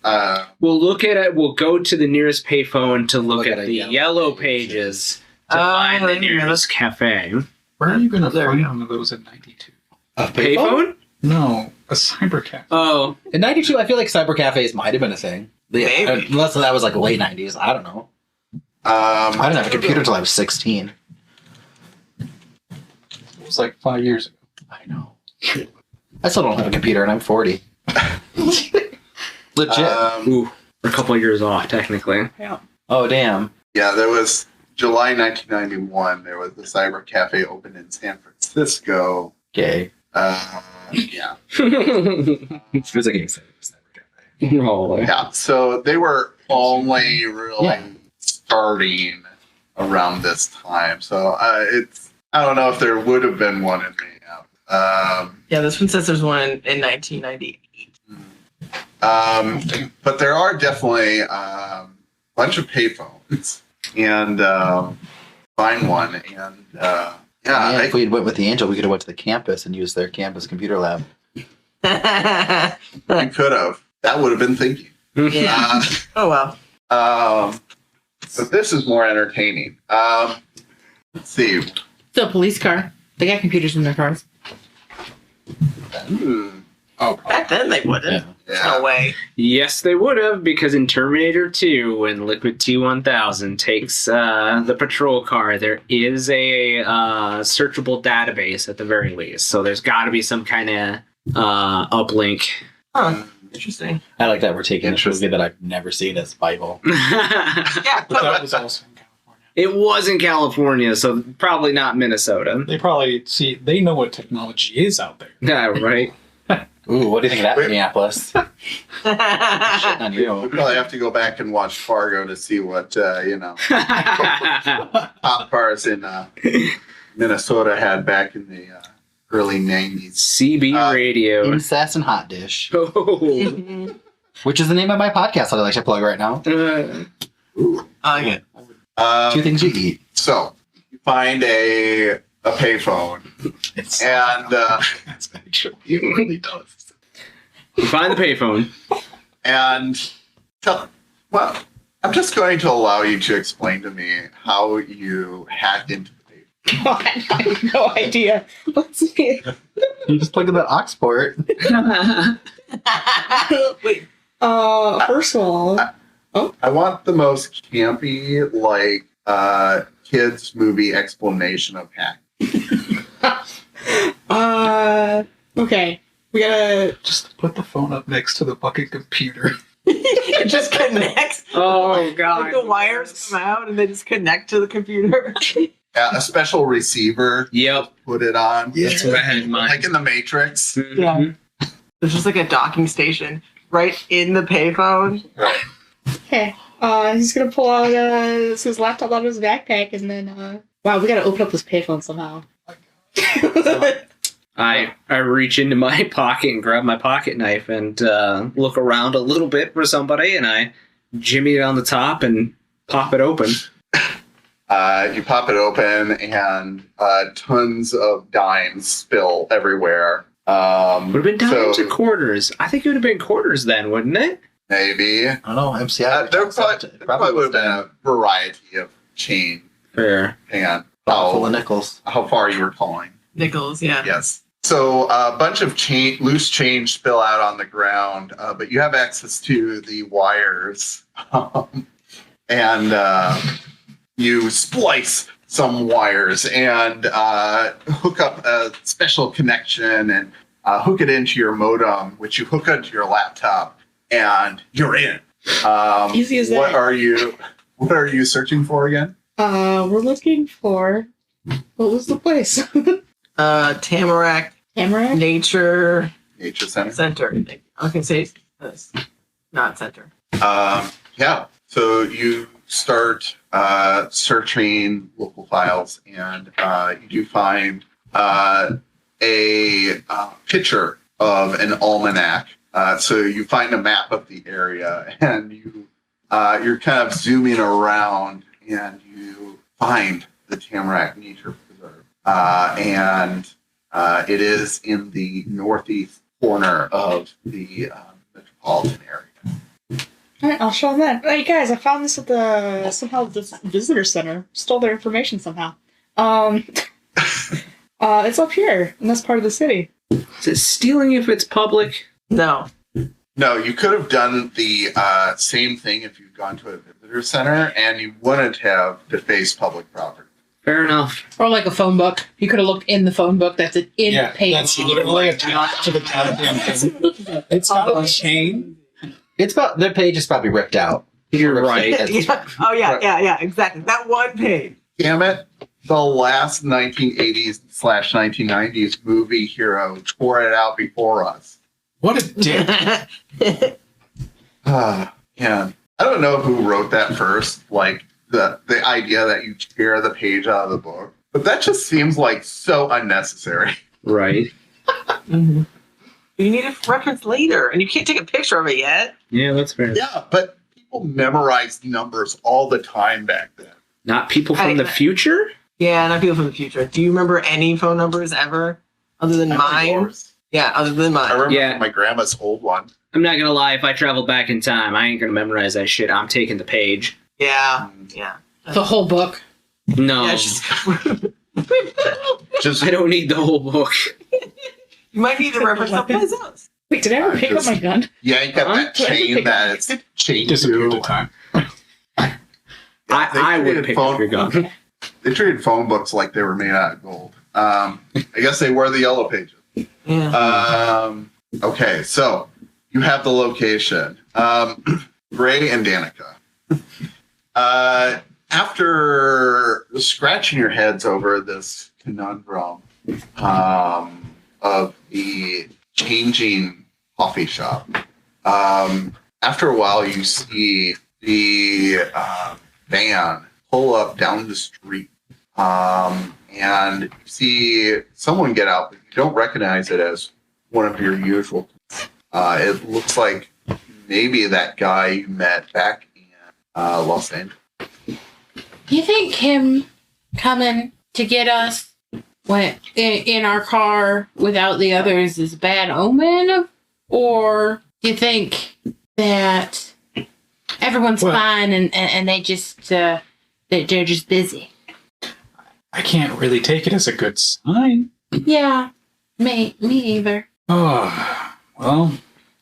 We'll look at it. We'll go to the nearest payphone to look at at the yellow pages to find the nearest cafe. Where are you going to There we find one of those at 92? A Payphone? No, a cyber cafe. Oh, In 92, I feel like cyber cafes might have been a thing. Maybe. Unless that was like late 90s. I don't know. I didn't have a computer until I was 16. It was like 5 years ago. I know. I still don't have a computer and I'm 40. Legit. ooh, we're a couple of years off, technically. Yeah. Oh, damn. Yeah, there was July 1991. There was the Cyber Cafe opened in San Francisco. Okay. Yeah. It was a game set. Oh, Yeah. So they were only really starting around this time. So I don't know if there would have been one in Minneapolis. Yeah, this one says there's one in 1998. But there are definitely a bunch of payphones, and find one, and Yeah, if we went with the Angel, we could have went to the campus and used their campus computer lab. you could have. That would have been thinking. Yeah. Oh well. But this is more entertaining. Let's see. It's a police car. They got computers in their cars. Oh, Back then they wouldn't. yeah. No way. yes, they would have, because in Terminator 2, when Liquid T-1000 takes the patrol car, there is a searchable database at the very least. So there's got to be some kind of uplink. Huh. Interesting. I like that we're taking a movie that I've never seen as Bible. Yeah. But that was also in California. It was in California, so probably not Minnesota. They probably they know what technology is out there. Yeah, right. Ooh, what do you think of that, Wait. Minneapolis? Shitting on We you. probably have to go back and watch Fargo to see what pop cars in Minnesota had back in the early 90s. CB radio. Incest and Hot Dish, Oh. which is the name of my podcast that I like to plug right now. I like it. Two things you eat. So you find a payphone, It's and that's actually it really does. You find the payphone. well, I'm just going to allow you to explain to me how you hacked into the payphone. I have no idea. Let's see. You just plug in that aux port. Wait. First of all, I want the most campy, kids movie explanation of hack. okay. We gotta. Just put the phone up next to the fucking computer. It just connects. Oh, God. Like the wires come out and they just connect to the computer. Yeah, a special receiver. Yep. Put it on. That's what I had in mind. Like in the Matrix. Yeah. There's just like a docking station right in the payphone. Right. Okay. He's gonna pull out his laptop out of his backpack and then. Wow, we gotta open up this payphone somehow. I reach into my pocket and grab my pocket knife and look around a little bit for somebody, and I jimmy it on the top and pop it open. You pop it open, and tons of dimes spill everywhere. Would have been dimes so or quarters. I think it would have been quarters then, wouldn't it? maybe. I don't know. MCI. There probably would have been a variety of change. Fair. Hang on. Full of nickels. How far you were calling? Nickels, yeah. Yes. So a bunch of loose change spill out on the ground, but you have access to the wires, and you splice some wires and hook up a special connection and hook it into your modem, which you hook onto your laptop, and you're in. Easy as that. What are you searching for again? We're looking for. What was the place? Tamarack Tamarack? Nature Nature Center. Center. I think. I can say this. Not center. Yeah. So you start searching local files, and you do find a picture of an almanac. So you find a map of the area, and you're kind of zooming around, and you find the Tamarack Nature Preserve, and it is in the northeast corner of the metropolitan area. All right, I'll show them that. Hey guys, I found this at this visitor center. Stole their information somehow. It's up here, and that's part of the city. Is it stealing if it's public? No. No, you could have done the same thing if you'd gone to a visitor center, and you wouldn't have defaced public property. Fair enough. Or like a phone book. You could have looked in the phone book that's in Yeah, page. that's literally attached to the goddamn thing. It's not a chain. It's about their page is probably ripped out. You're right. Yeah. Oh yeah, exactly. That one page. Damn it. The last 1980s/1990s movie hero tore it out before us. What a dick. Yeah. I don't know who wrote that first, like the idea that you tear the page out of the book, but that just seems like so unnecessary. Right. You need a reference later, and you can't take a picture of it yet. Yeah, that's fair. Yeah, but people memorized numbers all the time back then. Not people from the future? Yeah, not people from the future. Do you remember any phone numbers ever, other than mine? Yours. Yeah, other than mine. I remember Yeah. my grandma's old one. I'm not gonna lie, if I travel back in time, I ain't gonna memorize that shit. I'm taking the page. Yeah. The whole book. No. Yeah, Just I don't need the whole book. you might need to reference someplace else. Wait, did I ever pick up my gun? yeah, you got that Huh? chain that it's chained Disappeared to. in time. I would pick up your gun. They treated phone books like they were made out of gold. I guess they were the yellow pages. Yeah. Okay, so you have the location. Gray and Danica. After scratching your heads over this conundrum of the changing coffee shop, after a while you see the van pull up down the street, and you see someone get out, but you don't recognize it as one of your usual. It looks like maybe that guy you met back in Los Angeles. Do you think him coming to get us when in our car without the others is a bad omen? Or do you think that everyone's fine and they just they're just busy? I can't really take it as a good sign. Yeah, me either. Oh, well,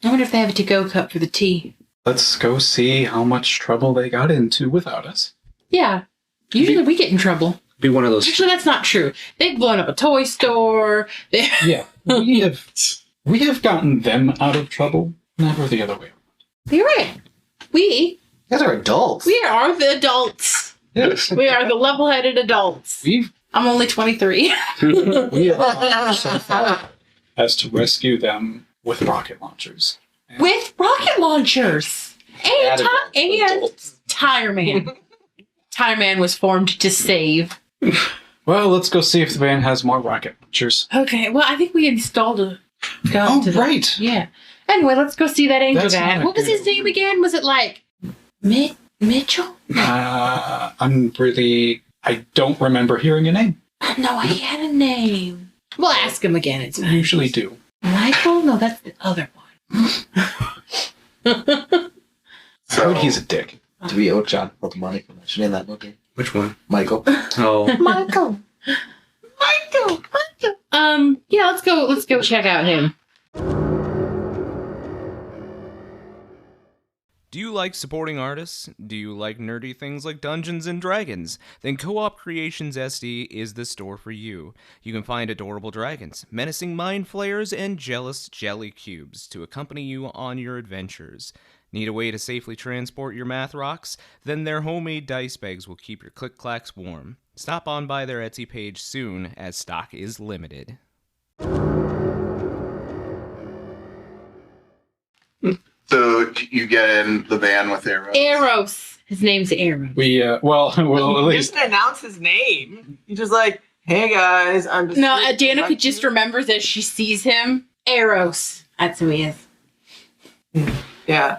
I wonder if they have a to-go cup for the tea. let's go see how much trouble they got into without us. Yeah, usually we get in trouble. Be one of those. Actually, that's not true. They've blown up a toy store. Yeah, we have gotten them out of trouble, never the other way around. You're right. You guys are adults. We are the adults. Yes, We are the level-headed adults. I'm only 23. we have so far as to rescue them with rocket launchers. With rocket launchers. And, And and Tire Man. Tire Man was formed to save. Well, let's go see if the van has more rocket launchers. Okay, well, I think we installed a gun to the... right. Yeah. Anyway, let's go see that angel That's guy. not a What was good his name again? Was it like Mitchell? I don't remember hearing a name. No, he had a name. We'll ask him again. It's We fine. usually do. Michael? No, that's the other one. I heard he's a dick. Do we owe John all the money for mentioning that movie? Which one? Michael. Oh. Michael. Yeah, let's go check out him. Do you like supporting artists? Do you like nerdy things like Dungeons and Dragons? Then Co-op Creations SD is the store for you. You can find adorable dragons, menacing mind flayers, and jealous jelly cubes to accompany you on your adventures. Need a way to safely transport your math rocks? Then their homemade dice bags will keep your click-clacks warm. Stop on by their Etsy page soon, as stock is limited. So you get in the van with Arrow. Eros. His name's Eros. Well, at He least doesn't announce his name. He's just like, hey guys, I'm just... No, Danica just remembers as she sees him. Eros. That's who he is. Yeah.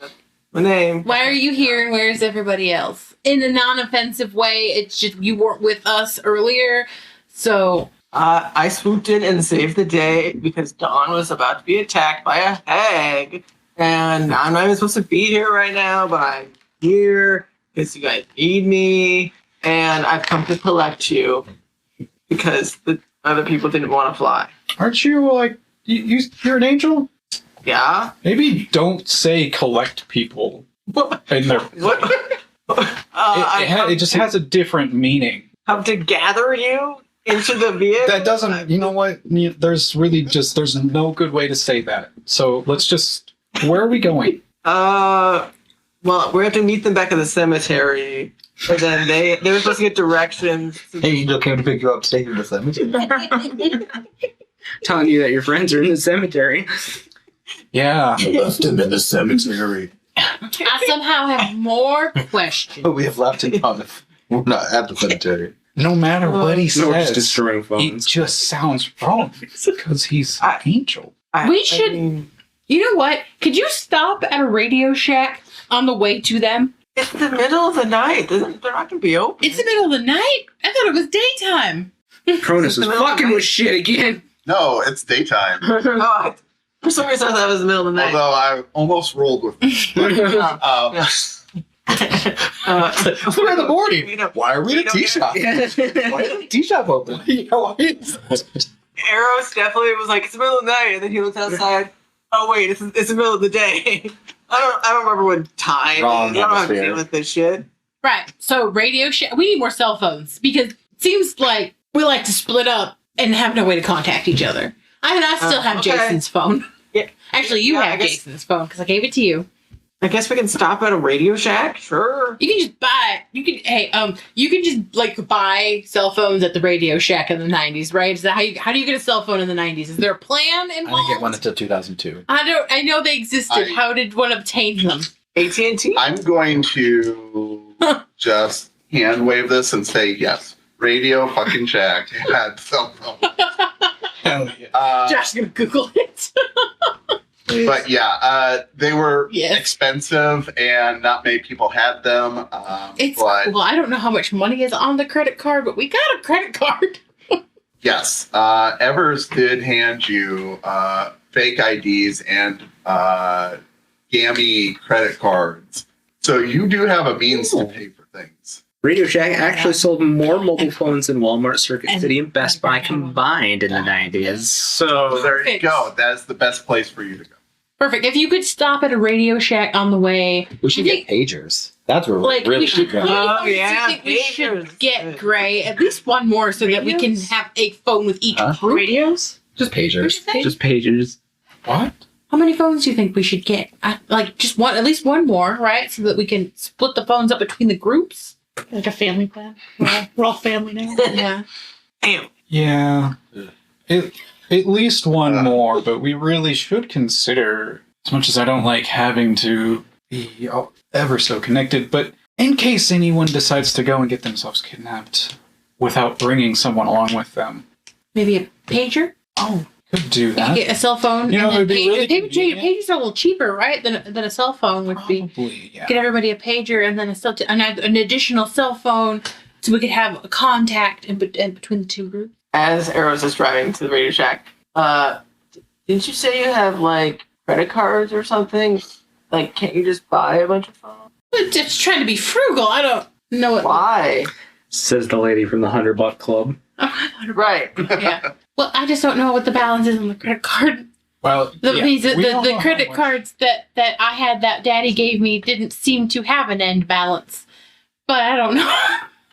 That's my name. Why are you here and where's everybody else? In a non-offensive way, it's just you weren't with us earlier, so... I swooped in and saved the day because Dawn was about to be attacked by a hag. And I'm not even supposed to be here right now, but I'm here because you guys need me. And I've come to collect you because the other people didn't want to fly. aren't you like you're an angel? Yeah? Maybe don't say collect people in their. What? It just has a different meaning. Come to gather you into the vehicle? That doesn't. You know what? There's no good way to say that. So let's just. Where are we going? Well, Well, we're going to have to meet them back at the cemetery. And then they were supposed to get directions. Angel came to pick you up, stay in the cemetery. Telling you that your friends are in the cemetery. Yeah. I left him in the cemetery. I somehow have more questions. But we have left him on the. We're not at the cemetery. No matter what he No, it's says, destroying it phones. just sounds wrong because he's an angel. We should- You know what? Could you stop at a Radio Shack on the way to them? It's the middle of the night. They're not going to be open. It's the middle of the night? I thought it was daytime. Cronus was fucking with shit again. No, it's daytime. Oh, for some reason, I thought it was the middle of the night. Although I almost rolled with it. But, We're in the morning. You know, Why are we at a tea shop? Why is the tea shop open? Eros definitely was like, it's the middle of the night, and then he looks outside. Oh wait, it's the middle of the day. I don't remember what time. Wrong I don't have to hemisphere. deal with this shit. Right. So Radio Shack. We need more cell phones because it seems like we like to split up and have no way to contact each other. I mean, I still have Okay. Jason's phone. Yeah. Actually, you Yeah, I have guess- Jason's phone because I gave it to you. I guess we can stop at a Radio Shack. Sure. You can just buy. You can just like buy cell phones at the Radio Shack in the '90s, right? Is that how do you get a cell phone in the '90s? Is there a plan I involved? didn't get one until 2002. I know they existed. How did one obtain them? AT&T. I'm going to just hand wave this and say yes. Radio fucking Shack had cell phone. Hell yeah. Josh's gonna Google it. But yeah, they were Yes. expensive and not many people had them. It's but cool. I don't know how much money is on the credit card, but we got a credit card. yes, Evers did hand you fake IDs and gammy credit cards. So you do have a means to pay for things. Radio Shack actually sold more mobile phones than Walmart, Circuit And- City, and Best Buy combined in the 90s. So There you Perfect. go. That's the best place for you to go. Perfect. If you could stop at a Radio Shack on the way, We should get pagers. That's where like we're really we should. good. Oh, yeah, I think we should pagers. get Gray at least one more so that we can Radios? have a phone with each Huh? group. Radios? Just pagers. just pages. What? How many phones do you think we should get? Like just one, at least one more, right? So that we can split the phones up between the groups. Like a family plan. We're all family now. Yeah. Damn. Yeah. At least one more, but we really should consider, as much as I don't like having to be ever so connected, but in case anyone decides to go and get themselves kidnapped without bringing someone along with them. Maybe a pager. Oh, could do You that. could get a cell phone. You know, and then it'd be really convenient. pagers are a little cheaper, right? Than a cell phone would be. Probably, yeah. Get everybody a pager and then an additional cell phone so we could have a contact in between the two groups. As Eros is driving to the Radio Shack, didn't you say you have like credit cards or something? Like, can't you just buy a bunch of phones? But just trying to be frugal. I don't know what. Why? Says the lady from the $100 Club. Right. Yeah. Well, I just don't know what the balance is on the credit card. Well, The, yeah, these- we don't know the how credit much- cards that I had that Daddy gave me didn't seem to have an end balance. But I don't know.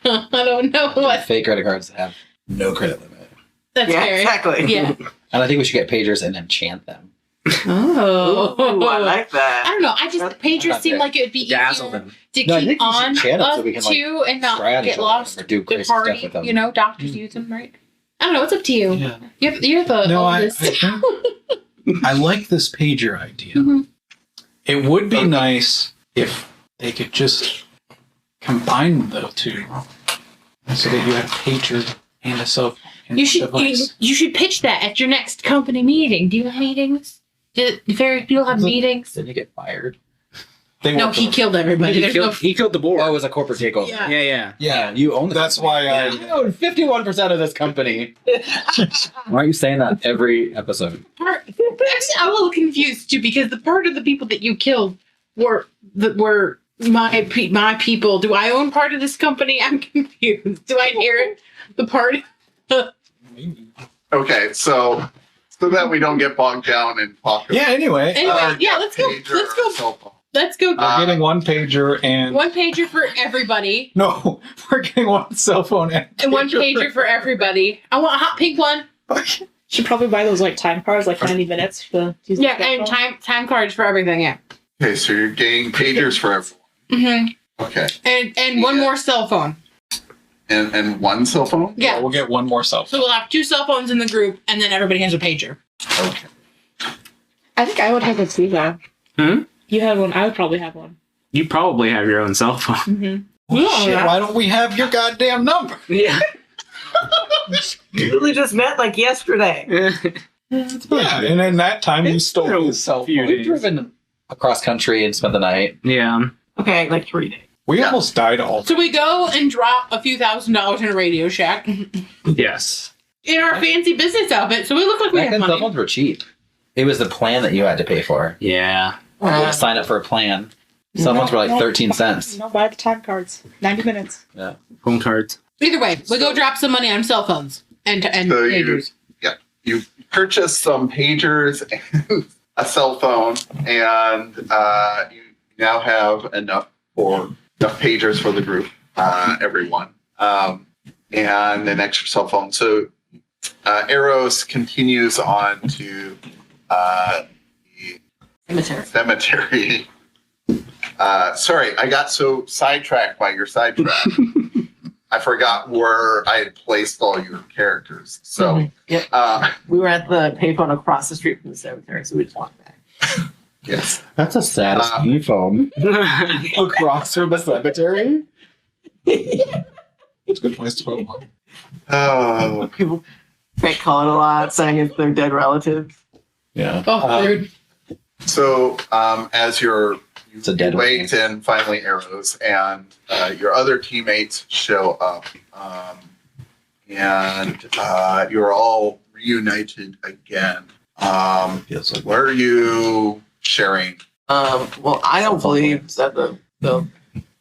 I don't know what. Fake credit cards have no credit limit. That's Yeah, fair. exactly. Yeah. And I think we should get pagers and enchant them. Oh. Ooh, I like I that. don't know. I just pagers Not seem there. like it would be Dazzle easier them. to No, I keep think we should on channel us so we can, like, too and not strategize get lost. or do The crazy stuff party, with them. you know, doctors use them, right? I don't know. It's up to you. Yeah. You're the No, I oldest. think I like this pager idea. Mhm. It would be nice if they could just combine the two so that you have pager and a cell phone You should device. you should pitch that at your next company meeting. Do you have meetings? Do very people have meetings? Didn't he get fired? They No, work he on- killed everybody. There's no. He killed the Oh, board. it was a corporate takeover. Yeah. Yeah. Yeah, You own the that's company. why I. You own 51% of this company. Why are you saying that every episode? Actually, I'm a little confused too because the part of the people that you killed were my people. Do I own part of this company? I'm confused. Do I inherit the part? Okay, so that we don't get bogged down in talking. Yeah. Anyway, Anyway, yeah, let's go. pager Let's or go. cell phone. Let's go. we're getting one pager and One pager for everybody, no, we're getting one cell phone and one pager for everybody. I want a hot pink one. Should probably buy those like time cards, like 90 minutes. To use the Yeah, cell and phone. time cards for everything. Yeah. Okay, so you're getting pagers for everyone. Mm-hmm. Okay. And one more cell phone. And one cell phone? Yeah. We'll get one more cell So phone. we'll have 2 cell phones in the group, and then everybody has a pager. Okay. I think I would have a too, though. Hmm? You had one. I would probably have one. You probably have your own cell phone. Mm-hmm. Shit, why don't we have your goddamn number? Yeah. Literally just met like yesterday. Yeah, and in that time you stole his cell few phone. days. Driven across country and spent the night. Yeah. Okay, like 3 days. We almost died all. So we go and drop a few $1,000s in a Radio Shack Yes. in our fancy business outfit, so we look like we Back have then, cell money. phones were cheap. It was the plan that you had to pay for. Yeah. You had to sign up for a plan. Cell phones were like 13 cents. No, buy the time cards. 90 minutes. Yeah. Phone cards. Either way, we go drop some money on cell phones and So pagers. you purchase some pagers and a cell phone, and you now have enough pagers for the group, everyone, and an extra cell phone. So Eros continues on to the cemetery. Sorry, I got so sidetracked by your sidetrack. I forgot where I had placed all your characters. So, Yep. We were at the payphone across the street from the cemetery, so we just walked back. yes. That's the saddest phone. Across from the cemetery? It's a good place to put one. Oh, People prank call it a lot, saying it's their dead relatives. Yeah. Oh, rude. so as you It's a dead wait and finally arrows, and your other teammates show up, and you're all reunited again. Feels like What are you sharing? Well, I don't believe that the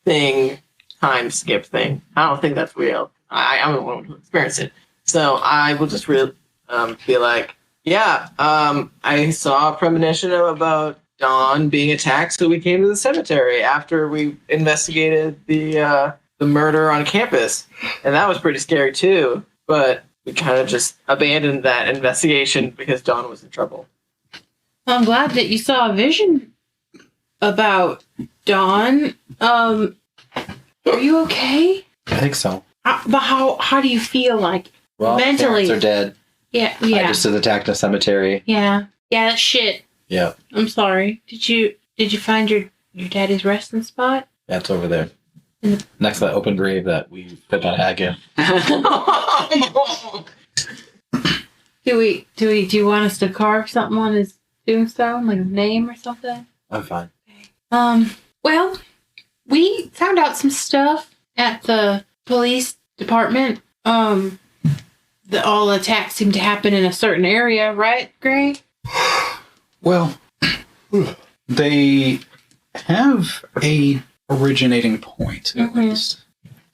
thing time skip thing. I don't think that's real. I'm the one who experienced it, so I will just really be like, yeah, I saw a premonition about Dawn being attacked, so we came to the cemetery after we investigated the murder on campus, and that was pretty scary too. But we kind of just abandoned that investigation because Dawn was in trouble. I'm glad that you saw a vision about Dawn. Are you okay? I think so. But how do you feel like Well, mentally? parents are dead. Yeah, I yeah, just was attacked in a cemetery. yeah. That's shit. Yeah. I'm sorry. Did you find your daddy's resting spot? That's over there. Mm. Next to that open grave that we put that hag in. Do you want us to carve something on his tombstone, like his name or something? I'm fine. Well, we found out some stuff at the police department. The all attacks seem to happen in a certain area, right, Gray? Well, they have a originating point, at Mhm. least.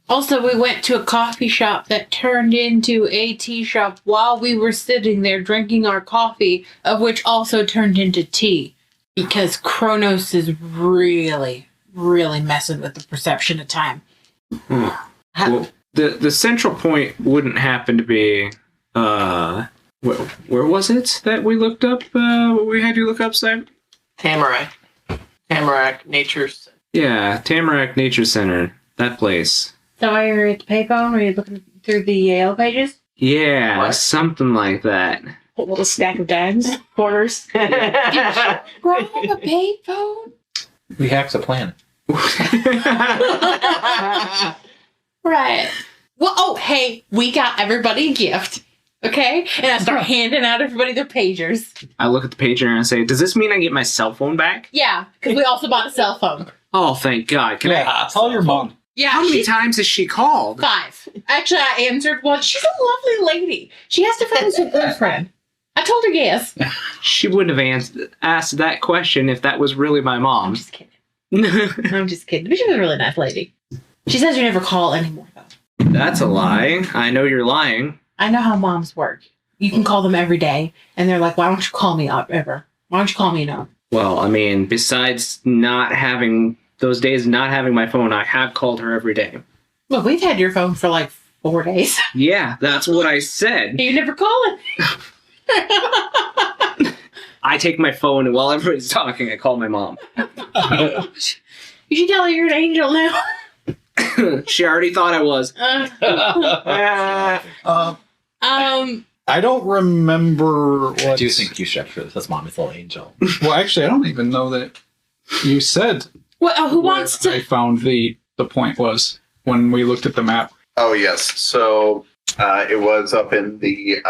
Also, we went to a coffee shop that turned into a tea shop while we were sitting there drinking our coffee, of which also turned into tea. Because Kronos is really, really messing with the perception of time. Well, the central point wouldn't happen to be where was it that we looked up? We had you look up, Sam? Tamarack Nature Center. Yeah, Tamarack Nature Center. That place. So while you're at the payphone, were you looking through the Yale pages? Yeah, What? something like that. A little stack of dimes, quarters. Grab a payphone? We hacked the plan. Right. Well, oh, hey, we got everybody a gift. Okay? And I start handing out everybody their pagers. I look at the pager and I say, "Does this mean I get my cell phone back?" Yeah, because we also bought a cell phone. Oh, thank God! Can I? Tell your mom. Yeah, How many she's times has she called? 5. Actually, I answered one. She's a lovely lady. She has to find us a girlfriend. I told her yes. She wouldn't have asked that question if that was really my I'm mom. just kidding. I'm just kidding. But she's a really nice lady. She says you never call anymore, though. That's a lie. I know you're lying. I know how moms work. You can call them every day, and they're like, why don't you call me up ever? Why don't you call me enough? Well, I mean, besides not having those days, not having my phone, I have called her every day. Well, we've had your phone for like 4 days. Yeah, that's what I said. You never call it. I take my phone and while everybody's talking, I call my mom. You should tell her you're an angel now. She already thought I was. I don't remember what. I do think you should after this. That's Mommy's little angel. Well, actually, I don't even know that you said. Well, who wants where to? I found the point was when we looked at the map. Oh, yes. So it was up in the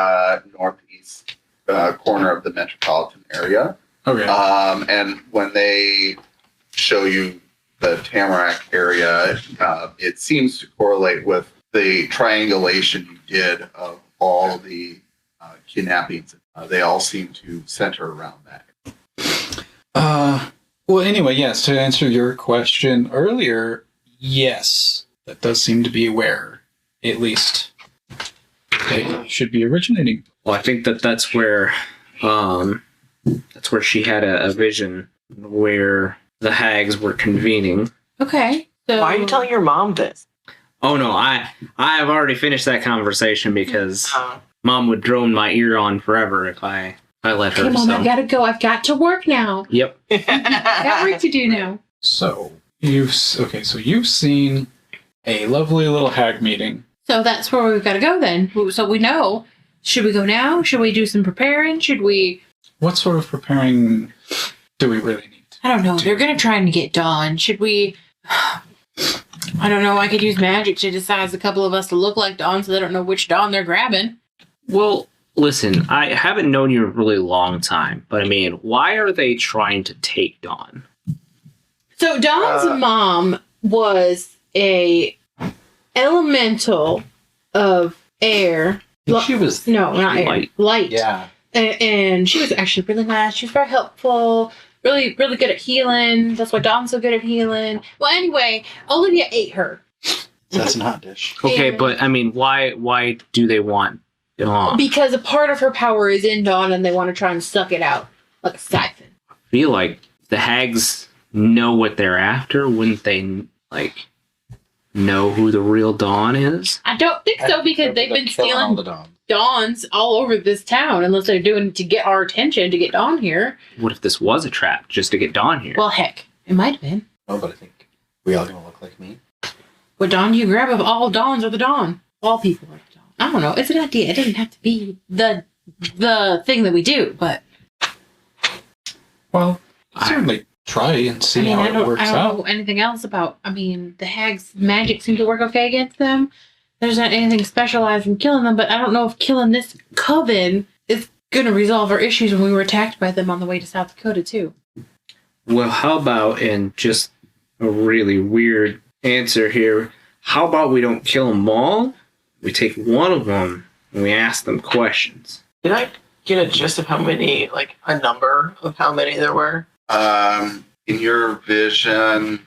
northeast corner of the metropolitan area. Okay. And when they show you the Tamarack area, it seems to correlate with the triangulation you did of all the kidnappings. They all seem to center around that. Well, anyway, yes, to answer your question earlier, yes, that does seem to be where, at least, they should be originating. Well, I think that's where she had a vision where the hags were convening. Okay. So Why are you telling your mom this? Oh no, I have already finished that conversation because Mom would drone my ear on forever if I let her. Okay, Mom, so. I gotta go. I've got to work now. Yep. I got work to do now. So you've seen a lovely little hag meeting. So that's where we've got to go then. So we know. Should we go now? Should we do some preparing? Should we? What sort of preparing do we really need? I don't know. They're gonna try and get Dawn. Should we? I don't know. I could use magic to decide a couple of us to look like Dawn, so they don't know which Dawn they're grabbing. Well, listen, I haven't known you a really long time, but I mean, why are they trying to take Dawn? So Dawn's mom was a elemental of air. She was. No, not air. Light. Light. Yeah. And she was actually really nice. She was very helpful. Really, really good at healing. That's why Dawn's so good at healing. Well, anyway, Olivia ate her. That's not dish. Okay, And- but I mean, why do they want Dawn? Because a part of her power is in Dawn, and they want to try and suck it out like a siphon. I feel like the hags know what they're after. Wouldn't they like know who the real Dawn is? I don't think so because they've been Killing all stealing the Dom. Dawns all over this town, unless they're doing it to get our attention to get Dawn here. What if this was a trap just to get Dawn here? Well, heck, it might have been. Oh, but I think we all gonna look like me. What Dawn do you grab of all Dawns are the Dawn? All people are the Dawn. I don't know. It's an idea. It doesn't have to be the thing that we do, but Well, certainly try and see how I it don't works know out. anything else about. I mean, the hags' magic seems to work okay against them. There's not anything specialized in killing them, but I don't know if killing this coven is going to resolve our issues when we were attacked by them on the way to South Dakota, too. Well, how about, and just a really weird answer here, how about we don't kill them all? We take one of them and we ask them questions. Did I get a gist of how many, like a number of how many there were? In your vision,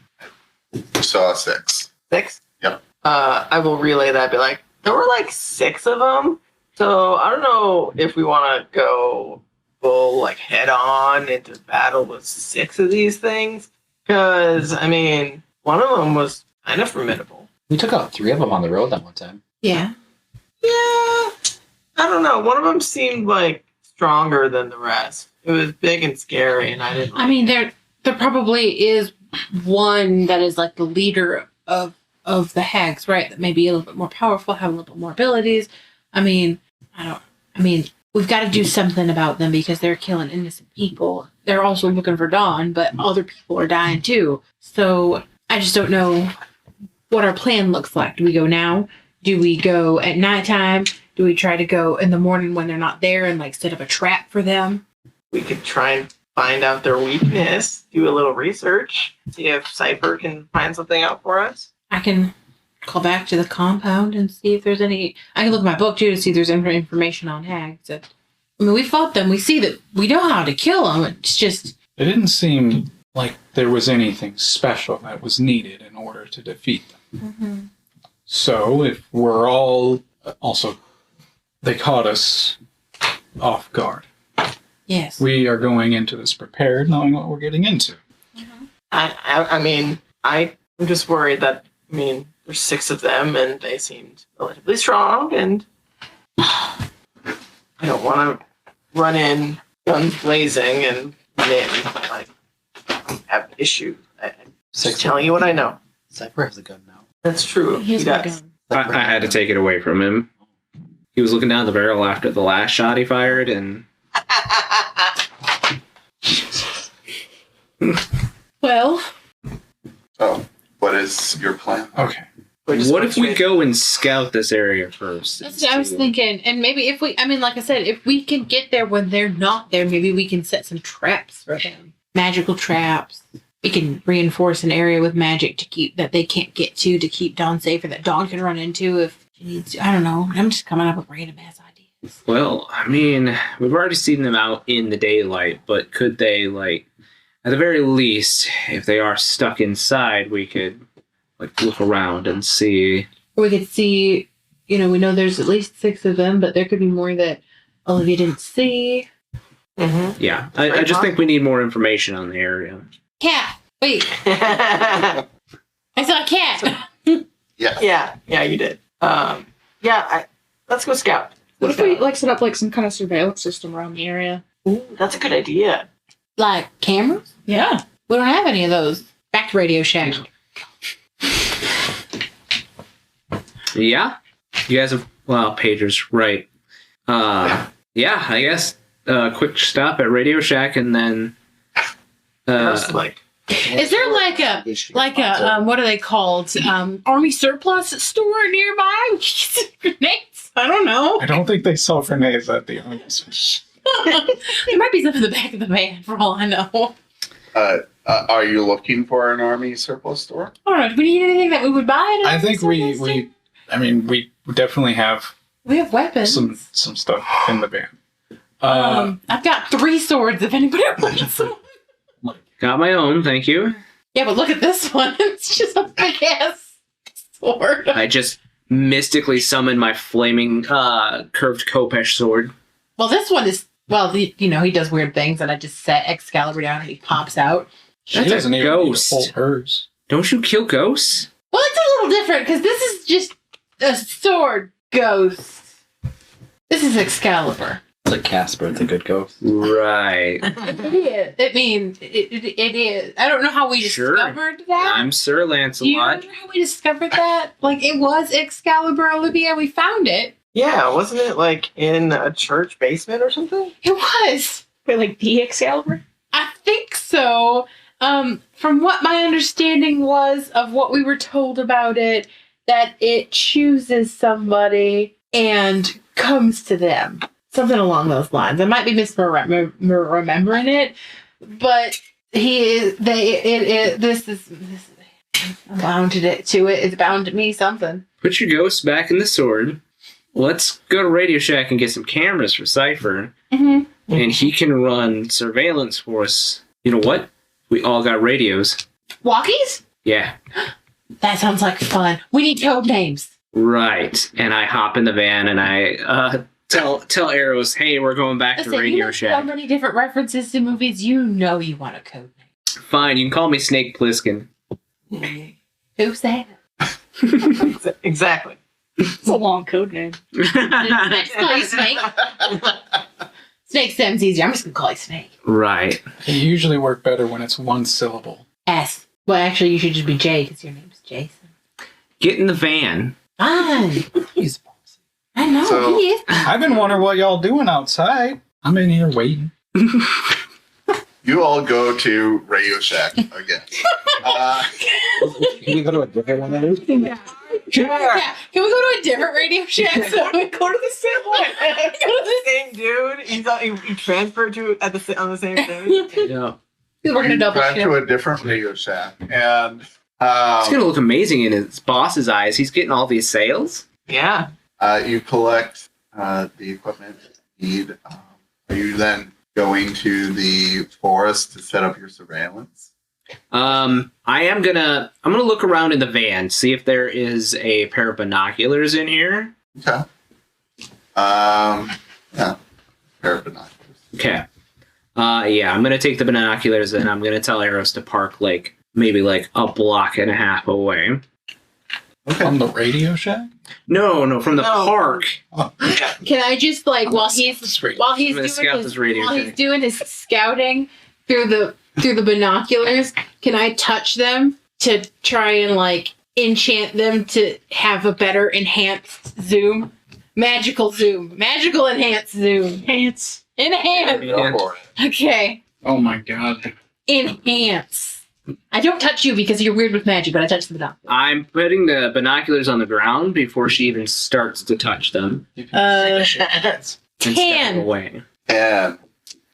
you saw 6. 6? Yep. I will relay that. Be like, there were like 6 of them. So I don't know if we want to go full like head on into battle with 6 of these things. Because I mean, one of them was kind of formidable. We took out 3 of them on the road that one time. Yeah. Yeah, I don't know. One of them seemed like stronger than the rest. It was big and scary, and I didn't. I mean, there probably is one that is like the leader of the hags, right? That may be a little bit more powerful, have a little bit more abilities. I mean, we've got to do something about them because they're killing innocent people. They're also looking for Dawn, but other people are dying too. So I just don't know what our plan looks like. Do we go now? Do we go at nighttime? Do we try to go in the morning when they're not there and like set up a trap for them? We could try and find out their weakness, do a little research, see if Cipher can find something out for us. I can call back to the compound and see if there's any. I can look at my book too to see if there's any information on hags. I mean, we fought them. We see that we know how to kill them. It's just. It didn't seem like there was anything special that was needed in order to defeat them. Mm-hmm. So if we're all also, they caught us off guard. Yes. We are going into this prepared, knowing what we're getting into. I mean, I'm just worried that, I mean, there's 6 of them and they seemed relatively strong, and I don't want to run in guns blazing and then like have issues. Just telling you what I know. Cipher has a gun now. That's true. He's He my does. gun. I had to take it away from him. He was looking down the barrel after the last shot he fired, and Well, Oh, what is your plan? Okay. what if we go and scout this area first? that's what I was thinking. And maybe if we, I mean, like I said, if we can get there when they're not there, maybe we can set some traps for them. Magical traps. We can reinforce an area with magic to keep that they can't get to keep Dawn safe, or that Dawn can run into if she needs to. I don't know. I'm just coming up with random ass ideas. Well, I mean, we've already seen them out in the daylight, but could they, like, at the very least, if they are stuck inside, we could, like, look around and see. We could see, we know there's at least 6 of them, but there could be more that Olivia didn't see. Mm-hmm. Yeah, I just think we need more information on the area. Cat! Wait, I saw a cat! Yes. Yeah, you did. Let's go scout. What if we like set up like some kind of surveillance system around the area? Ooh, that's a good idea. Like cameras? Yeah. We don't have any of those. Back to Radio Shack. Yeah? You guys have, well, Pager's right. Yeah, I guess quick stop at Radio Shack and then First, like, Is there like a what are they called? Army surplus store nearby? Grenades? I don't know. I don't think they sell grenades at the armies. There might be some in the back of the van for all I know. Are you looking for an army surplus store? I don't know. Do we need anything that we would buy? I think we definitely have We have weapons. some stuff in the van. I've got 3 swords if anybody wants them. got my own, thank you. Yeah, but look at this one. It's just a big ass sword. I just mystically summoned my flaming curved Kopesh sword. Well, this one is he does weird things, and I just set Excalibur down, and he pops out. She That's a doesn't even need to ghost. hold hers. Don't you kill ghosts? Well, it's a little different because this is just a sword ghost. This is Excalibur. It's like Casper, it's a good ghost. Right. It is. I mean, it is. I don't know how we Sure. discovered that. I'm Sir Do you Lancelot. know how we discovered that? Like, it was Excalibur, Olivia. We found it. yeah, wasn't it like in a church basement or something? It was. Wait, like the Excalibur? I think so. From what my understanding was of what we were told about it, that it chooses somebody and comes to them. Something along those lines. I might be misremembering it, but I'm bound to it. It's bound to me something. Put your ghost back in the sword. Let's go to Radio Shack and get some cameras for Cipher. Mm-hmm. And he can run surveillance for us. You know what? We all got radios. Walkies? Yeah. That sounds like fun. We need code names. Right. And I hop in the van and I tell Arrows, hey, we're going back to Listen, you Radio know Shack. so many different references to movies. You know you want a code Fine, you can call me Snake Plissken. name. Who's that? Exactly. It's a long code name. Let's call you Snake. Snake sounds easier. I'm just gonna call you Snake. Right. They usually work better when it's one syllable. S. Well, actually, you should just be Jay because your name's Jason. Get in the van. Fine. He's bossy. I know So- he is. I've been wondering what y'all doing outside. I'm in here waiting. You all go to Radio Shack again. Can we go to a different one? Yeah. Can we go to a different Radio Shack? So we go to the same one. Go to the Same dude. He transferred to on the same day. Yeah. We're gonna you double drive shift. to a different Radio Shack, and It's gonna look amazing in his boss's eyes. He's getting all these sales. Yeah. you collect the equipment you need. Are you then going to the forest to set up your surveillance? I'm gonna look around in the van, see if there is a pair of binoculars in here. Okay. Yeah. Pair of binoculars. Okay. Yeah, I'm gonna take the binoculars and I'm gonna tell Eros to park maybe a block and a half away. Okay. From the Radio Shack? No, from the No. park. Oh, Can I just while he's Straight. doing his scouting through the binoculars, can I touch them to try and like enchant them to have a better enhanced zoom. Magical enhanced zoom. Enhance. Go for it. Okay. Oh my god. Enhance. I don't touch you because you're weird with magic, but I touch the binoculars. I'm putting the binoculars on the ground before she even starts to touch them. Uh, And step 10. away. And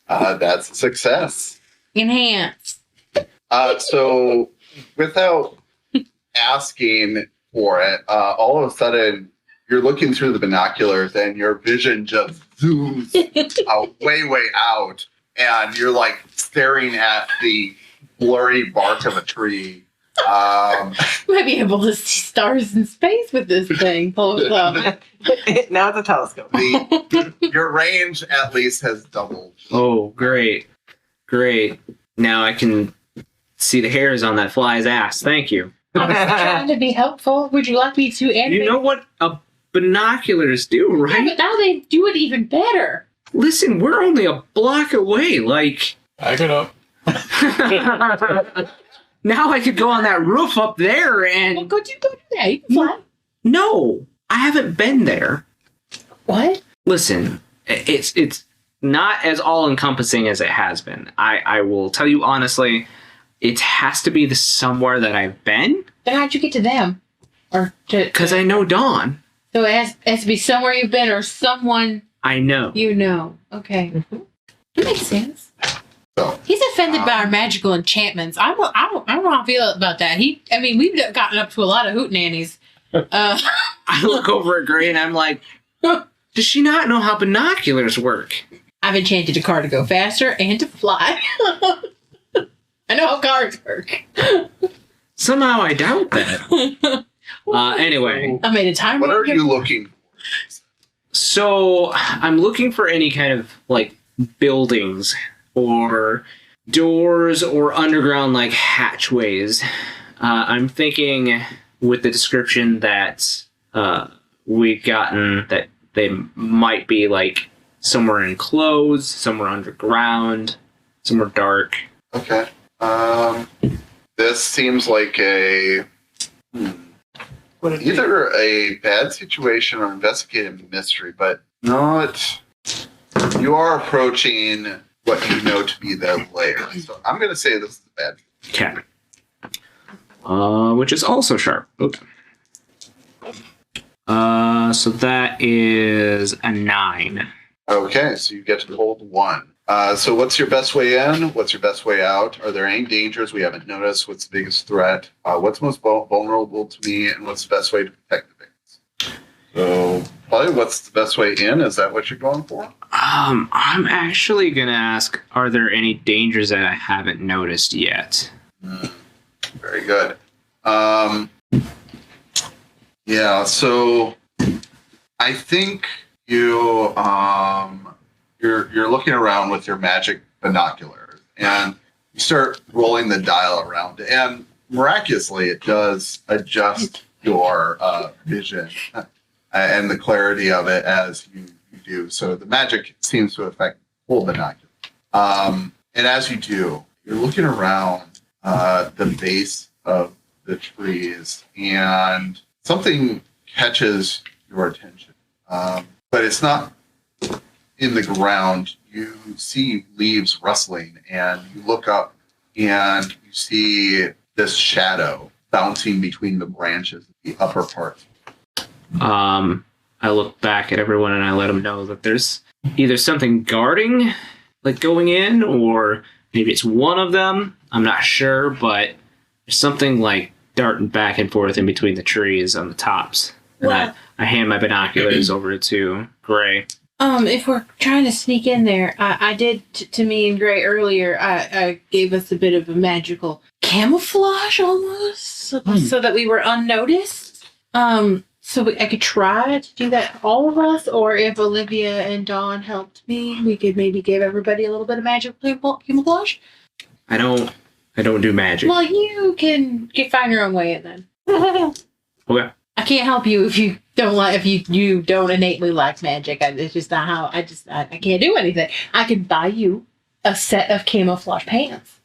that's a success. Enhance. So without asking for it, all of a sudden you're looking through the binoculars and your vision just zooms out, way out, and you're like staring at the blurry bark of a tree. Might be able to see stars in space with this thing. Pull it up. Now it's a telescope. Your range at least has doubled. Oh, great. Now I can see the hairs on that fly's ass. Thank you. I was trying to be helpful. Would you like me to animate? You know what binoculars do, Yeah, right? but now they do it even better. Listen, we're only a block away. Like, Back it up. now I could go on that roof up there Well, and... go do that. You can fly. No, I haven't been there. What? Listen, it's not as all-encompassing as it has been. I will tell you honestly, it has to be somewhere that I've been, Then how'd you get to them? Or to? because I know Dawn. So it has to be somewhere you've been or someone I know. you know. Okay. That makes sense. So, He's offended by our magical enchantments. I don't know how I feel about that. We've gotten up to a lot of hootenannies. I look over at Gray and I'm like, does she not know how binoculars work? I've enchanted a car to go faster and to fly. I know how cars work. Somehow I doubt that. Anyway, I made a timer. what are you looking for? so I'm looking for any kind of like buildings or doors or underground like hatchways. I'm thinking with the description that we've gotten that they might be like somewhere enclosed, somewhere underground, somewhere dark. Okay. This seems like either a bad situation or investigative mystery, but not. You are approaching what you know to be their lair. So I'm going to say this is bad. Okay. Which is also sharp. Oops. So that is a 9. Okay, so you get to hold 1. So what's your best way in? What's your best way out? Are there any dangers we haven't noticed? What's the biggest threat? What's most vulnerable to me? And what's the best way to protect the victims? So probably what's the best way in? Is that what you're going for? I'm actually gonna ask, are there any dangers that I haven't noticed yet? Very good. Yeah, so I think you're looking around with your magic binoculars and you start rolling the dial around, and miraculously it does adjust your vision and the clarity of it as you do. So the magic seems to affect the whole binocular. And as you do, you're looking around the base of the trees, and something catches your attention. But it's not in the ground. You see leaves rustling, and you look up and you see this shadow bouncing between the branches, the upper parts. I look back at everyone and I let them know that there's either something guarding, like going in, or maybe it's one of them. I'm not sure, but there's something like darting back and forth in between the trees on the tops. And Well- I hand my binoculars over to Gray. If we're trying to sneak in there, I did to me and Gray earlier. I gave us a bit of a magical camouflage almost, so that we were unnoticed. I could try to do that for all of us, or if Olivia and Dawn helped me, we could maybe give everybody a little bit of magical camouflage. I don't do magic. Well, you can find your own way in then. Okay. I can't help you if you don't like you don't innately like magic. It's just not how I can't do anything. I could buy you a set of camouflage pants.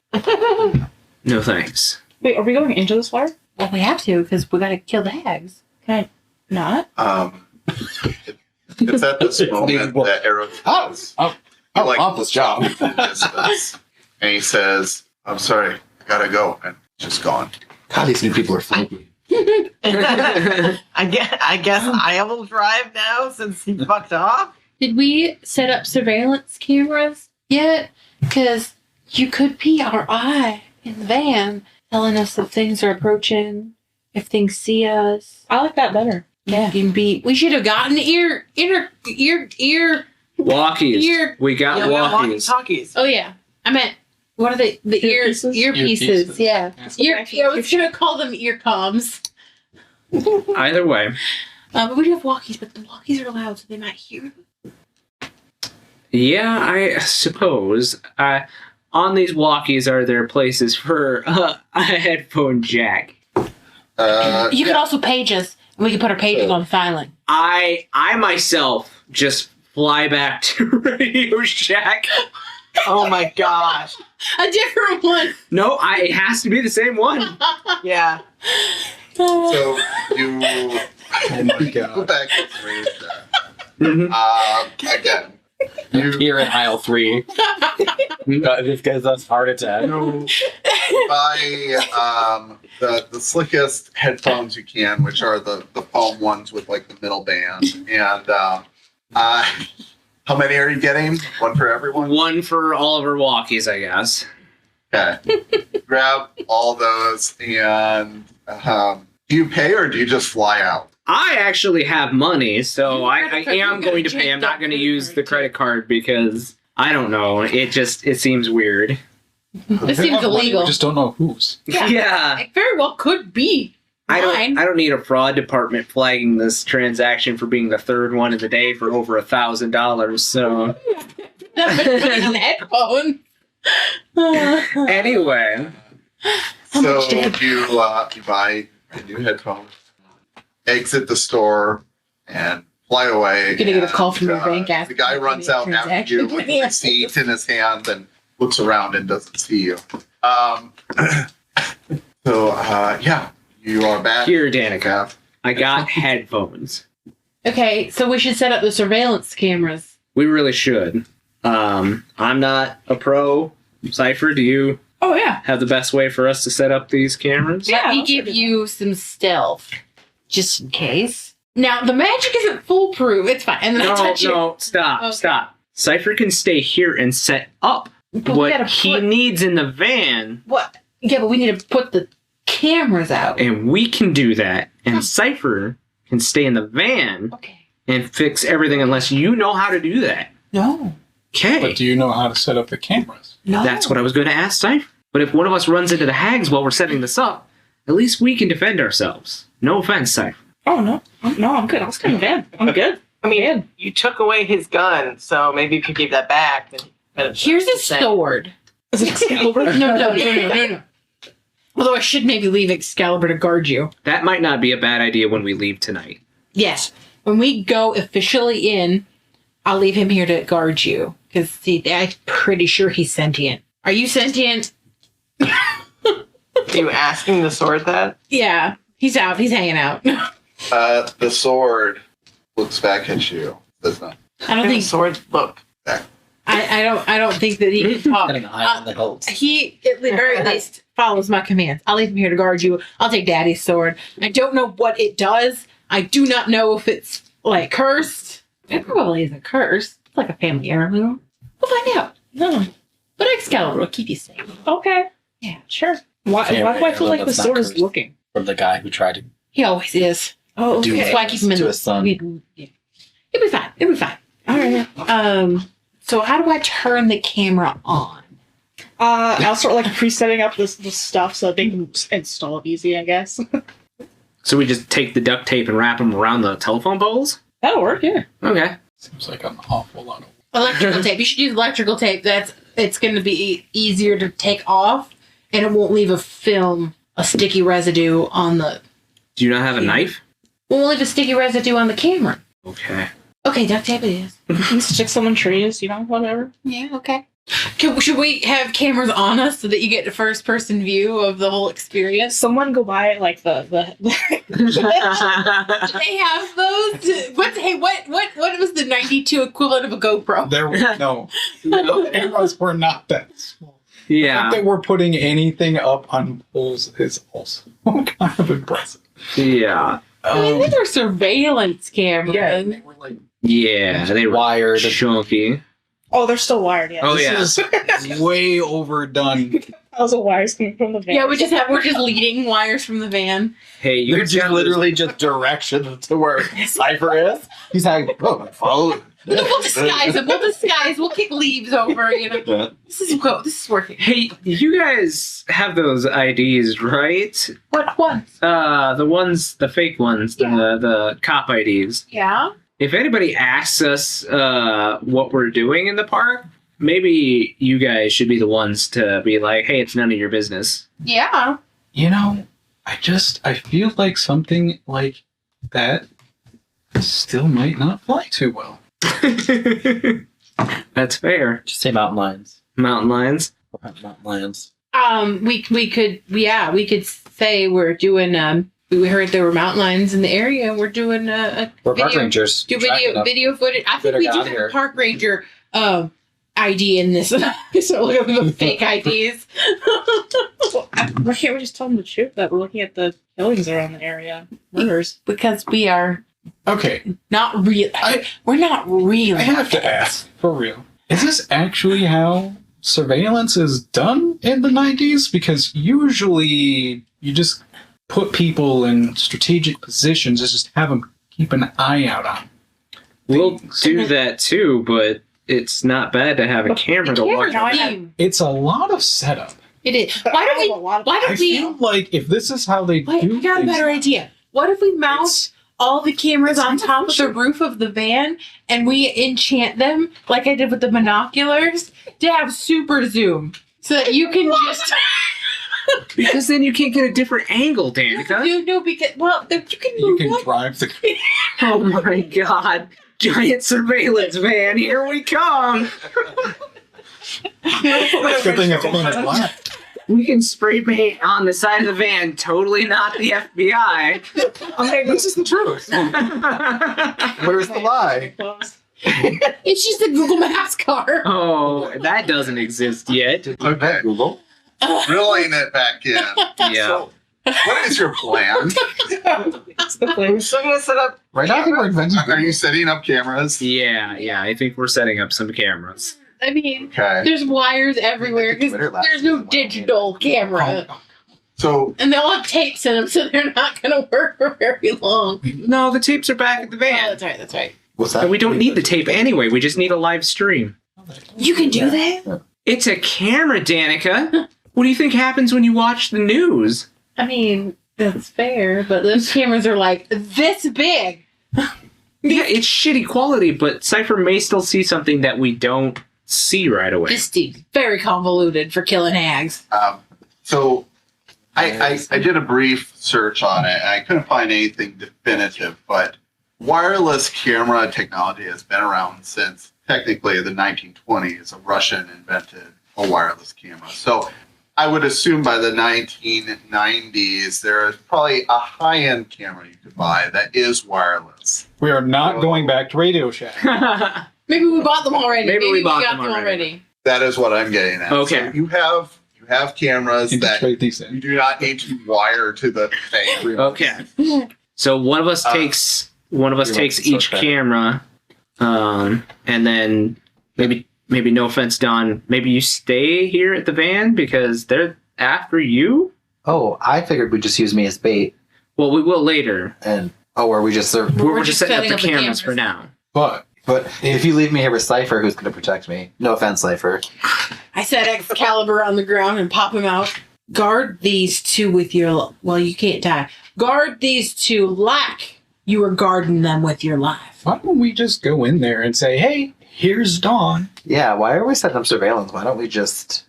No thanks. Wait, are we going into this fire? Well, we have to because we got to kill the hags. Can I not? It's at this moment that Arrow says, off this job. in the distance, and he says, "I'm sorry, I gotta go," and just gone. God, these new people are flaky. I guess I will drive now since he fucked off. Did we set up surveillance cameras yet? Because you could be our eye in the van, telling us if things are approaching, if things see us. I like that better. Yeah. We should have gotten ear. Walkies. We got Yeah, we got walkies. walkie-talkies. Oh yeah, I meant what are they? The Earpieces? earpieces. Yeah. Yeah. I was gonna call them ear comms. Either way. But we do have walkies, but the walkies are loud, so they might hear. Yeah, I suppose. On these walkies, are there places for a headphone jack? You could also page us, and we could put our pages on silent. I myself just fly back to Radio Shack. Oh my gosh. A different one. No, it has to be the same one. Yeah. So you Oh my go god. back to raise that. Mhm. Again, Here in aisle 3. This guy's us heart attack. you buy the slickest headphones you can, which are the foam ones with like the middle band. And how many are you getting? One for everyone? One for all of our walkies, I guess. Okay. Grab all those and do you pay or do you just fly out? I actually have money, so I am going to pay. I'm not going to use the credit card because I don't know. It seems weird. This seems illegal. We just don't know whose. Yeah. It very well could be. I Mine. don't need a fraud department flagging this transaction for being the third one of the day for over $1,000. So Putting headphones. anyway, How much So did- you buy the new headphones, exit the store, and fly away. You're gonna get a and, call from your bank asking The guy for runs the out after you transaction. with the receipt in his hand and looks around and doesn't see you. Yeah, you are back. here, Danica, I got headphones. Okay, so we should set up the surveillance cameras. We really should. I'm not a pro. Cipher, do you Oh, yeah. have the best way for us to set up these cameras? Yeah, Let me let's give do that. you some stealth, just in case. Now the magic isn't foolproof. It's fine. And then I touch you. Stop, Okay. stop. Cipher can stay here and set up But we what gotta he put- needs in the van, What? Yeah, but we need to put the cameras out. and we can do that. And Cipher can stay in the van Okay. and fix everything unless you know how to do that. No. Okay. But do you know how to set up the cameras? No. That's what I was going to ask Cipher. But if one of us runs into the hags while we're setting this up, at least we can defend ourselves. No offense, Cipher. Oh, no. No, I'm good. I'll stay in the van. I'm good. I mean, you took away his gun, so maybe if you gave that back, then Here's a sword. Is it Excalibur? No. Although I should maybe leave Excalibur to guard you. That might not be a bad idea when we leave tonight. Yes. When we go officially in, I'll leave him here to guard you. Because, see, I'm pretty sure he's sentient. Are you sentient? Are you asking the sword that? Yeah. He's out. He's hanging out. The sword looks back at you. Does not. I don't The think sword look. I don't think that he can talk. Got an eye on the hilt. He at the very least follows my commands. I'll leave him here to guard you. I'll take Daddy's sword. I don't know what it does. I do not know if it's like cursed. It probably isn't cursed. It's like a family heirloom. We'll find out. No. But Excalibur will keep you safe. Okay. Yeah. Sure. Why do I feel like the That's not sword is cursed. looking? From the guy who tried to He always is. Oh, do okay. That's why I keep him in to the his son. Yeah. It'll be fine. It'll be fine. All right. So how do I turn the camera on? I'll start like pre-setting up this stuff so they can install it easy, I guess. So we just take the duct tape and wrap them around the telephone poles? That'll work, yeah. Okay. Seems like an awful lot of. Electrical tape. You should use electrical tape. It's going to be easier to take off, and it won't leave a sticky residue on the. Do you not have a knife? Won't leave a sticky residue on the camera. Okay. Okay, duct tape it is. You can stick some in trees, whatever. Yeah. Okay. Should we have cameras on us so that you get a first person view of the whole experience? Someone go buy like the Do they have those? What was the 92 equivalent of a GoPro? There were no cameras were not that small. The Yeah. fact that we're putting anything up on poles is also kind of impressive. Yeah. I mean, these are surveillance cameras. Yeah, they were like Yeah. They were Wired. chunky. Oh, they're still wired, yeah. Oh, yeah. this is way overdone. Those are wires coming from the van. Yeah, we're just leading wires from the van. Hey, you They're just literally just directions to where Cipher is. He's like, oh, follow. We'll disguise them. We'll kick leaves over. This is working. Hey, you guys have those IDs, right? What one? The fake ones, the cop IDs. Yeah. If anybody asks us what we're doing in the park, maybe you guys should be the ones to be like, hey, it's none of your business. Yeah. You know, I feel like something like that still might not fly too well. That's fair. Just say mountain lions. Mountain lions. Mountain lions. We could say we're doing we heard there were mountain lions in the area and we're doing a We're park video, rangers. do Tracking them. video footage. I think Better we get do out have here. a park ranger ID in this. So look at the fake IDs. Why can't we just tell them the truth that we're looking at the killings around the area? Murders. Because we are Okay, not real. We're not real. I have to ask, for real. Is this actually how surveillance is done in the 90s? Because usually you just put people in strategic positions and just have them keep an eye out on. We'll do that too, but it's not bad to have a camera to watch. now I it. have- It's a lot of setup. It is. But Why I don't have we? a lot of- Why I don't we? feel like if this is how they Wait, do we got a things, better idea. What if we mount it's- all the cameras it's on top of the efficient. roof of the van and we enchant them like I did with the binoculars to have super zoom so that you can just Because then you can't get a different angle, Danica. no because you can you move can up. drive the Oh my god. Giant surveillance van, here we come. good thing it's painted black. We can spray paint on the side of the van, totally not the FBI. Okay, this is the truth. Where's the lie? It's just a Google Maps car. Oh, that doesn't exist yet. Okay, Google. reeling it back in. Yeah. So, what is your plan? It's the place. So I'm gonna set up. Right now, I think we're inventing. Are you setting up cameras? Yeah, I think we're setting up some cameras. I mean, Okay. there's wires everywhere because Twitter last there's no season. digital camera. So And they all have tapes in them, so they're not going to work for very long. No, the tapes are back at the Oh, van. that's right. What's that? And we don't need the tape anyway, we just need a live stream. You can do that? It's a camera, Danica. What do you think happens when you watch the news? I mean, that's fair, but those cameras are like this big. Yeah, it's shitty quality, but Cipher may still see something that we don't see right away. This dude's very convoluted for killing hags. So I did a brief search on it, and I couldn't find anything definitive, but wireless camera technology has been around since technically the 1920s. A Russian invented a wireless camera. So I would assume by the 1990s, there is probably a high-end camera you could buy that is wireless. We are not going back to Radio Shack. Maybe we bought them already. Maybe we bought got them already. That is what I'm getting at. Okay. So you have cameras And to that trade these you in. do not need to wire to the thing. Okay. So one of us takes each okay. camera, and then maybe no offense, Don, maybe you stay here at the van because they're after you. Oh, I figured we'd just use me as bait, Well, we will later. and are we just serve? We're just setting up the cameras for now. But But if you leave me here with Cipher, who's going to protect me? No offense, Cipher. I set Excalibur on the ground and pop him out. Guard these two with your... Well, you can't die. Guard these two like you were guarding them with your life. why don't we just go in there and say, hey, here's Dawn. Yeah, why are we setting up surveillance? Why don't we just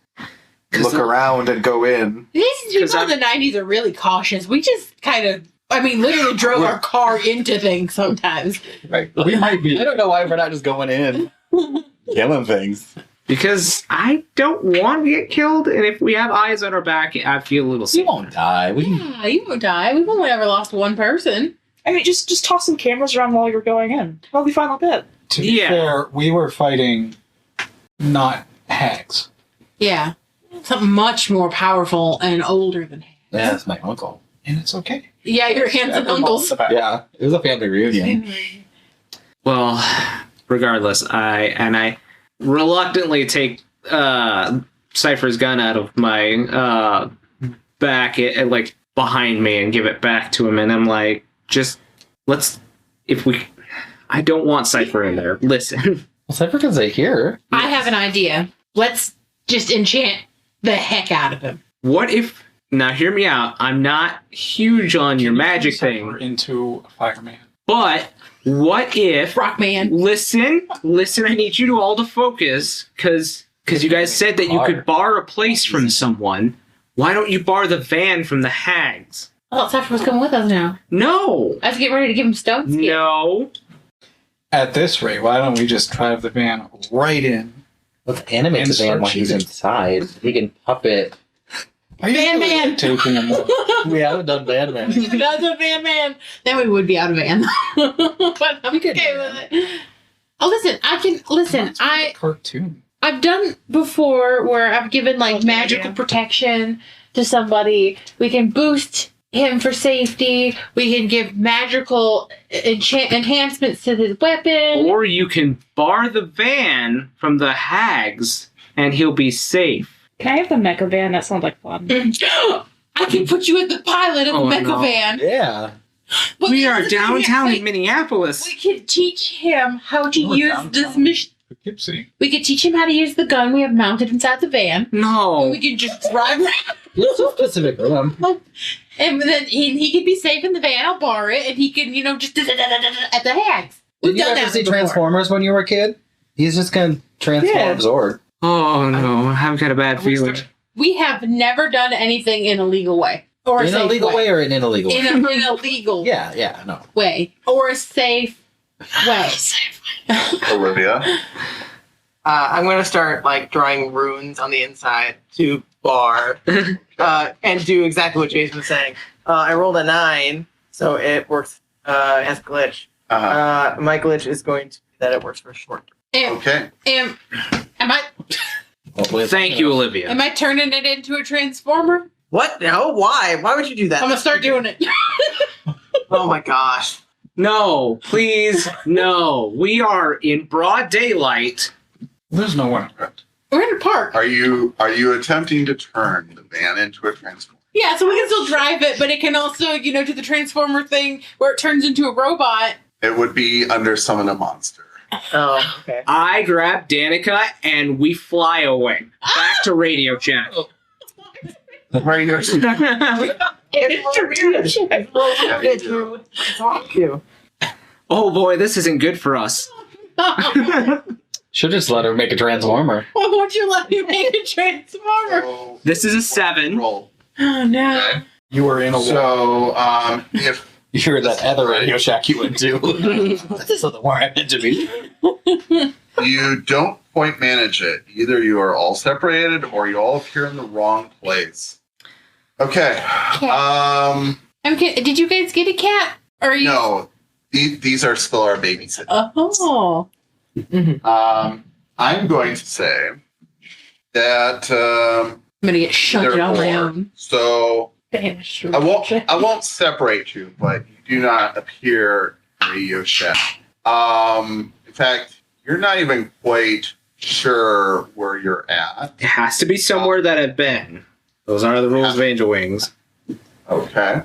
look around and go in? These people in the 90s are really cautious. We just kind of... literally drove our car into things sometimes. Right. We might be. I don't know why we're not just going in, killing things. Because I don't want to get killed, and if we have eyes on our back, I feel a little You safer. won't die. We can. Yeah, you won't die. We've only ever lost one person. I mean, just toss some cameras around while you're going in. We'll be fine like that. To be Yeah. fair, we were fighting not hags. Yeah. Something much more powerful and older than him. Yeah, that's my uncle. And it's okay. Yeah, your aunts and uncles. Yeah, it was a family reunion. Well, regardless, I reluctantly take Cipher's gun out of my back, like behind me, and give it back to him, and I'm like, I don't want Cipher in there. Listen. Well, Cipher can stay here. I have an idea. Let's just enchant the heck out of him. What if? Now, hear me out. I'm not huge on your magic Cipher thing, into a fireman. but what if? Rockman. Listen. I need you all to focus, because you guys said that you could bar a place from someone. Why don't you bar the van from the hags? I thought Cipher was coming with us now. No. I was getting ready to give him stone skin. No. At this rate, why don't we just drive the van right in? Let's animate the van while he's inside. He can puppet. Van Man. Taking him away. We haven't done Van Man. That's a Van Man. Then we would be out of van. But I'm okay with it. Oh, listen. Cartoon. I've done before where I've given like magical protection to somebody. We can boost him for safety. We can give magical enhancements to his weapon. Or you can bar the van from the hags, and he'll be safe. Can I have the mecha van? That sounds like fun. I can put you as the pilot of Oh, the mecha no. van. Yeah. But We this are is- downtown wait, in Minneapolis. we can teach him how to We're use downtown. this mission. Poughkeepsie. We could teach him how to use the gun we have mounted inside the van. No. We can just drive around. You're so specific for them. And then he could be safe in the van. I'll bar it, and he can, just at the hags. Did you ever see Transformers when you were a kid? He's just gonna transform Yeah. Zord. Oh, no. I've got a bad feeling. We have never done anything in a legal way or a In a safe legal way or in an illegal way? in a legal Yeah, no. way or a safe way. Olivia. I'm gonna start like drawing runes on the inside to bar, and do exactly what Jason was saying. I rolled a 9, so it works. It has a glitch. My glitch is going to be that it works for short term. Okay. Am I Hopefully it's Thank you, Olivia. am I turning it into a transformer? What? No? Why? Why would you do that? I'm gonna start doing it. Oh my gosh. No, please, no. We are in broad daylight. There's no one around. We're in a park. Are you attempting to turn the van into a transformer? Yeah, so we can still drive it, but it can also, do the transformer thing where it turns into a robot. It would be under summon a monster. Oh, okay. I grab Danica and we fly away. Back to Radio Shack. Radio Oh boy, this isn't good for us. Should just let her make a Transformer. Why won't you let me make a transformer? So, This is a 7. roll. Oh no. Okay. You were in a war. So, if You're that other Radio Shack you went to. This is the one I meant to be. you don't point manage it, either you are all separated or you all appear in the wrong place. Okay. Did you guys get a cat? Or are you? No, these are still our babysitters. Oh. I'm going to say that I'm gonna get shunted on my therefore, own. so Banished. I won't separate you, but you do not appear in Radio Shack. In fact, you're not even quite sure where you're at. It has to be somewhere that I've been. Those are the rules of Angel Wings. Okay.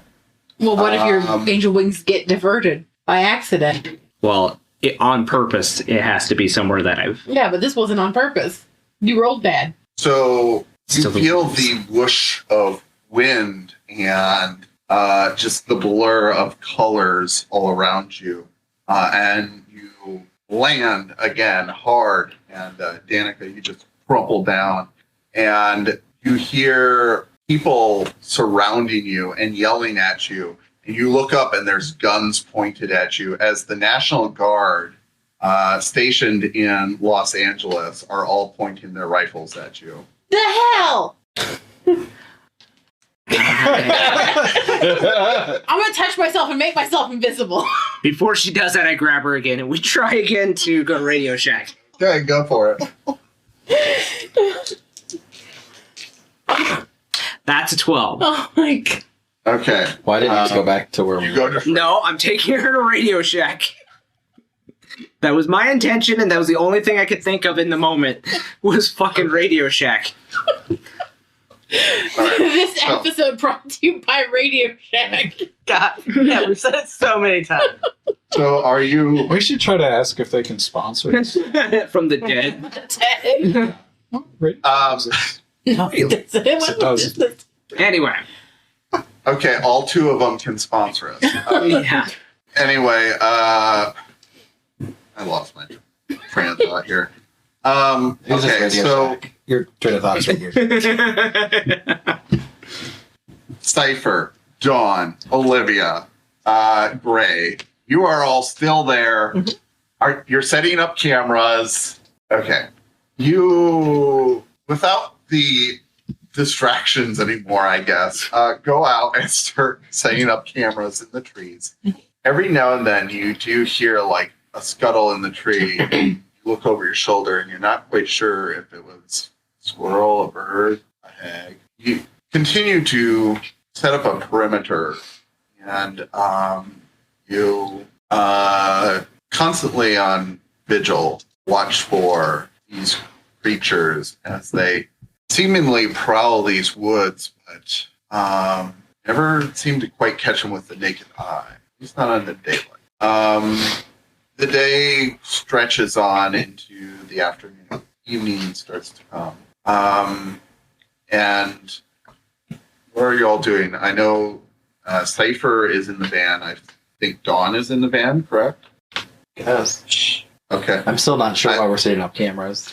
Well, what if your Um, angel wings get diverted by accident? Well, on purpose, it has to be somewhere that I've... Yeah, but this wasn't on purpose. You rolled bad. So you Still the feel rules. the whoosh of wind and just the blur of colors all around you. And you land again hard. And Danica, you just crumple down. And you hear people surrounding you and yelling at you. And you look up and there's guns pointed at you as the National Guard stationed in Los Angeles are all pointing their rifles at you. The hell! I'm gonna touch myself and make myself invisible. Before she does that, I grab her again, and we try again to go Radio Shack. Okay, go for it. That's a 12. Oh my god. Okay. Why didn't you just go back to where we You go to No, I'm taking her to Radio Shack. That was my intention, and that was the only thing I could think of in the moment was fucking Radio Shack. This episode brought to you by Radio Shack. God, yeah, we've said it so many times. So are you? We should try to ask if they can sponsor us. From the dead. Right? No, he doesn't. It does. Anyway. Okay, all two of them can sponsor us. Yeah. Anyway, I lost my train of thought here. Okay, so your train of thoughts right here. Cipher, Dawn, Olivia, Gray, you are all still there. You're setting up cameras. Okay. You, without the distractions anymore, I guess, go out and start setting up cameras in the trees. Every now and then you do hear like a scuttle in the tree. You look over your shoulder and you're not quite sure if it was a squirrel, a bird, a hag. You continue to set up a perimeter and you constantly on vigil watch for these creatures as they seemingly prowl these woods, but never seem to quite catch them with the naked eye. At least not in the daylight. The day stretches on into the afternoon. Evening starts to come. And what are you all doing? I know Cipher is in the van. I think Dawn is in the van, correct? Yes. Okay. I'm still not sure why we're setting up cameras.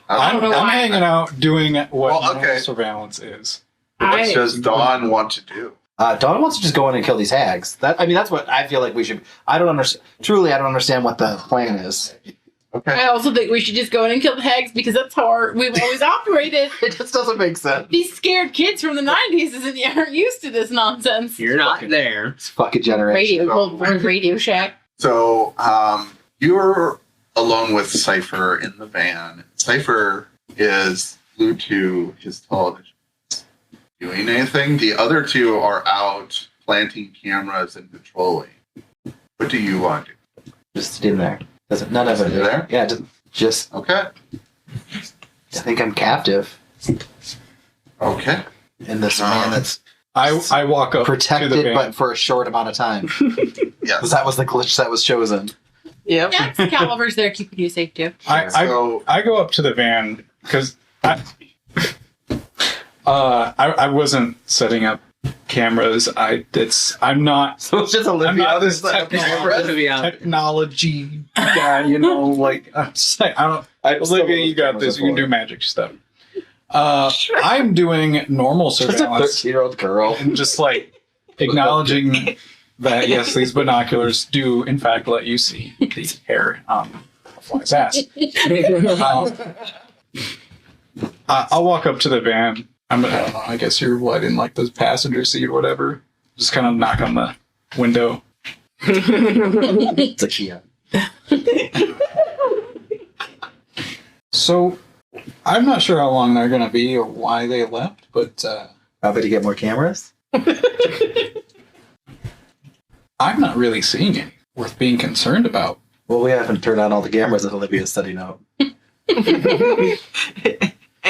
I'm why. hanging out doing what Well, okay. normal surveillance is. What does Dawn want to do? Dawn wants to just go in and kill these hags. That's what I feel like we should. I don't understand. Truly, I don't understand what the plan is. Okay. I also think we should just go in and kill the hags because that's how we've always operated. It just doesn't make sense. These scared kids from the 90s aren't used to this nonsense. You're not there. It's fucking generation. Radio Shack. So you're alone with Cipher in the van. Cipher is glued to his television. Doing anything? The other two are out planting cameras and patrolling. What do you want to do? Just in there. None of it. You're there? Yeah, just. Okay. I think I'm captive Okay. in this man that's I walk up to the protected, van. but for a short amount of time. Yes. Because that was the glitch that was chosen. Yep. Yeah, Caliver's there keeping you safe too. I go up to the van because I wasn't setting up cameras. I'm not. So it's just I'm Olivia. not This this technology guy, like I'm just like, Olivia, you got this. You can do magic stuff. I'm doing normal Just a surveillance 13-year-old girl. and just like acknowledging that yes, these binoculars do in fact let you see the hair on a fly's ass. I'll walk up to the van. I don't know. I guess you're in like the passenger seat or whatever. Just kind of knock on the window. It's a Kia. So, I'm not sure how long they're going to be or why they left, but Probably to get more cameras. I'm not really seeing any worth being concerned about. Well, we haven't turned on all the cameras that Olivia's setting up. And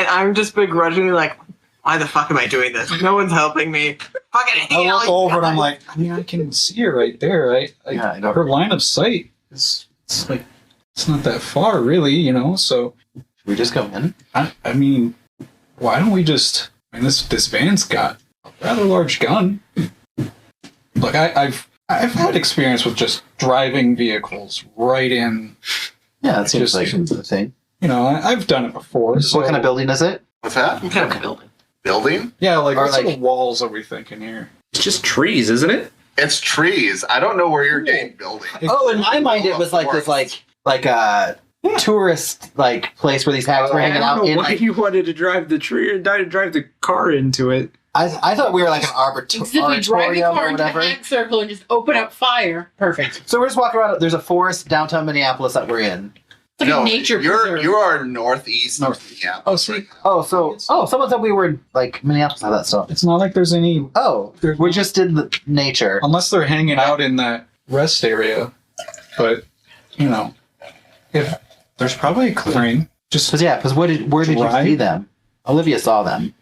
I'm just begrudgingly like, why the fuck am I doing this? No one's helping me. Fucking hate I all look you over and guys. I'm like, I can see her right there, right? Yeah, I know. Her line of sight is it's not that far, really, so Should we just go in? I mean, why don't we just? I mean, this van's got a rather large gun. Look, I've had experience with just driving vehicles right in. Yeah, it seems Just- like it's a thing. I've done it before. What kind of building is it? What's that? What kind of building? Building? Yeah, like Or what sort like- of walls are we thinking here? It's just trees, isn't it? It's trees. I don't know where you're getting building. Oh, in my mind, it was like this, like like a tourist like place where these hags were hanging out in. Like, you wanted to drive the tree or drive the car into it. I thought we were like an If we drive the auditorium car or into the whatever. hag circle and just open up fire. Perfect. So we're just walking around. There's a forest downtown Minneapolis that we're in. It's like a nature preserve. you are northeast of Minneapolis. see. Someone said we were in like Minneapolis and all that stuff. It's not like there's any, We just did the nature. unless they're hanging out in that rest area. But, you know, if there's probably a clearing, just Because where did you Right. see them? Olivia saw them.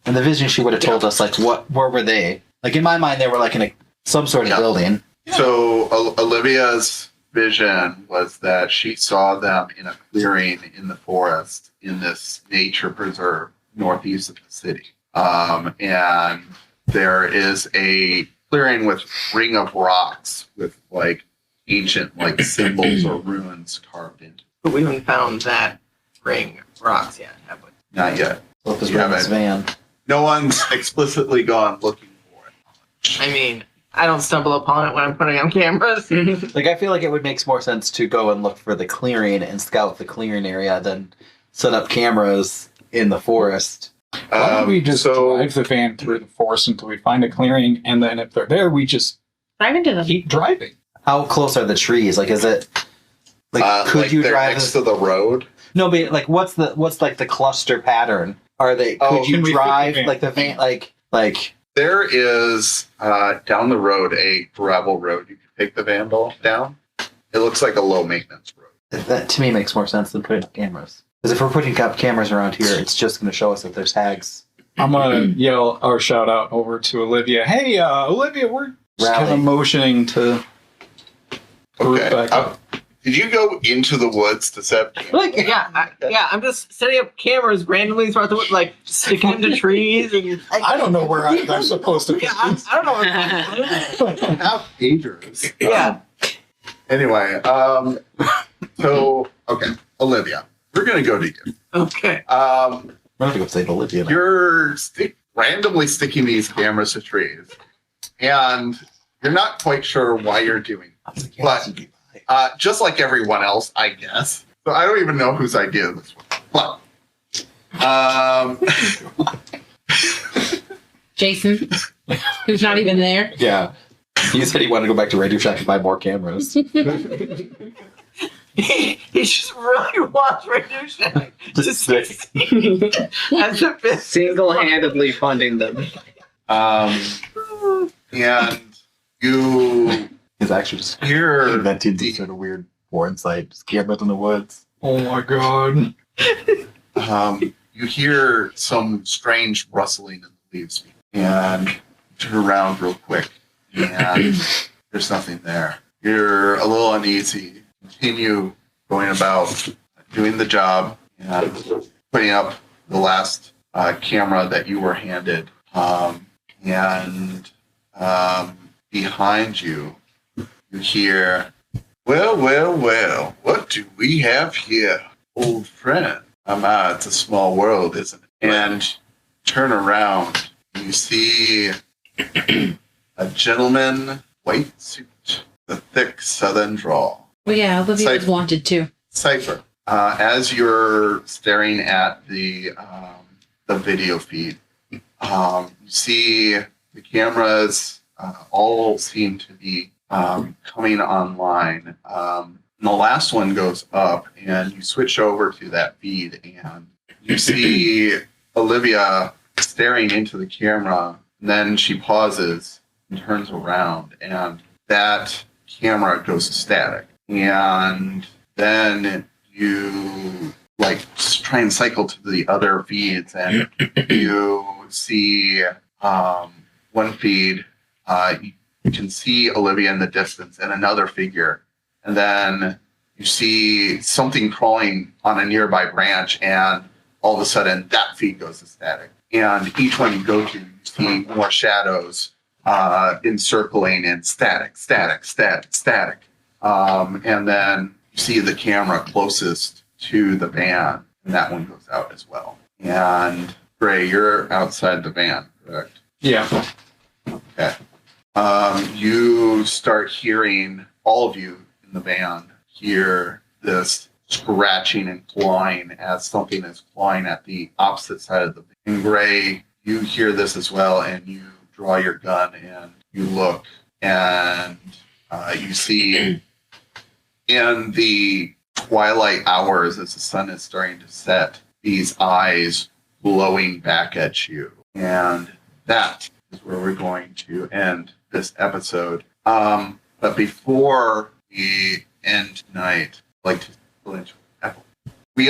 In the vision, she would have told us like where were they? Like in my mind, they were like in some sort of Yeah. building. So Olivia's vision was that she saw them in a clearing in the forest in this nature preserve northeast of the city. And there is a clearing with ring of rocks with like ancient like symbols or runes carved into. But we haven't found that ring of rocks yet, have we? Not yet. Well, because You we're in this haven't. van. No one's explicitly gone looking for it. I mean, I don't stumble upon it when I'm putting on cameras. Like I feel like it would make more sense to go and look for the clearing and scout the clearing area than set up cameras in the forest. why don't we just so drive the van through the forest until we find a clearing, and then if they're there, we just Dive into them. keep driving. How close are the trees? Like, is it like could like you they're drive? next to the road? No, but like, what's like the cluster pattern? Are they? Oh, Could you can we fit the drive van? like the van? Like There is down the road a gravel road. You can take the vandal down. It looks like a low maintenance road. that to me makes more sense than putting up cameras. Because if we're putting up cameras around here, it's just going to show us if there's hags. I'm gonna yell or shout out over to Olivia. Hey, Olivia, we're just kind Rally. of motioning to group Okay. back up. Did you go into the woods to set up cameras? Yeah, I'm just setting up cameras randomly throughout the wood, like sticking them to trees and. I don't know where they're supposed to be. Yeah, I don't know. What Have pagers. yeah. Anyway, so okay, Olivia, we're gonna go to you. Okay. I'm going to go save Olivia. You're randomly sticking these cameras to trees, and you're not quite sure why you're doing it. But just like everyone else, I guess. So I don't even know whose idea this was. But Jason, who's not even there. Yeah. He said he wanted to go back to Radio Shack and buy more cameras. He just really wants Radio Shack. Just six. As a business. Single-handedly funding them. and you He's actually just hear invented some sort of weird porn site. Just cameras in the woods. Oh my god. you hear some strange rustling in the leaves, and you turn around real quick, and there's nothing there. You're a little uneasy. Continue going about doing the job and putting up the last camera that you were handed. And behind you, you hear, well, what do we have here? Old friend. It's a small world, isn't it? And turn around, and you see a gentleman, white suit, the thick southern drawl. Well, yeah, Olivia was Cipher. wanted too. Cipher. As you're staring at the video feed, you see the cameras all seem to be coming online. And the last one goes up, and you switch over to that feed, and you see Olivia staring into the camera. And then she pauses and turns around, and that camera goes static. And then you just try and cycle to the other feeds, and you see one feed, you can see Olivia in the distance and another figure, and then you see something crawling on a nearby branch, and all of a sudden that feed goes to static. And each one you go to, you see more shadows encircling and static. And then you see the camera closest to the van, and that one goes out as well. And Gray, you're outside the van, correct? Yeah. Okay. You start hearing, all of you in the van hear this scratching and clawing as something is clawing at the opposite side of the building. And Gray, you hear this as well, and you draw your gun and you look, and you see in the twilight hours as the sun is starting to set, these eyes glowing back at you. And that is where we're going to end this episode. But before we end tonight, I'd like to go into Apple. We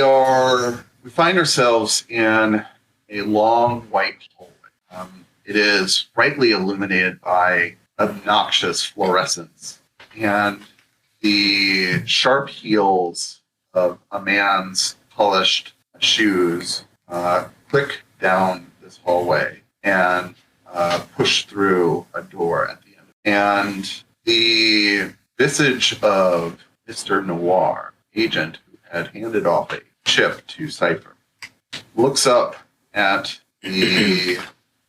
find ourselves in a long white hallway. It is brightly illuminated by obnoxious fluorescence, and the sharp heels of a man's polished shoes click down this hallway and push through a door at the end. And the visage of Mr. Noir, agent who had handed off a chip to Cipher, looks up at the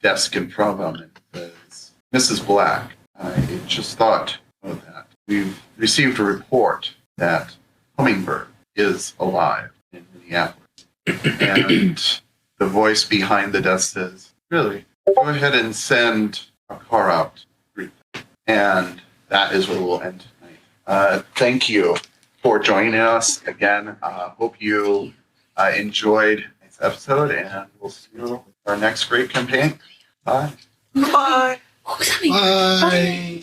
desk in front of him and says, Mrs. Black, I just thought of that. We've received a report that Hummingbird is alive in Minneapolis. And the voice behind the desk says, really? Go ahead and send a car out. And that is where we'll end tonight. Thank you for joining us again. Hope you enjoyed this episode, and we'll see you in our next great campaign. Bye. Bye. Bye.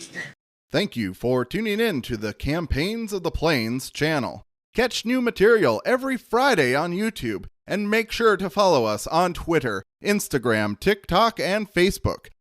Thank you for tuning in to the Campaigns of the Plains channel. Catch new material every Friday on YouTube, and make sure to follow us on Twitter, Instagram, TikTok, and Facebook.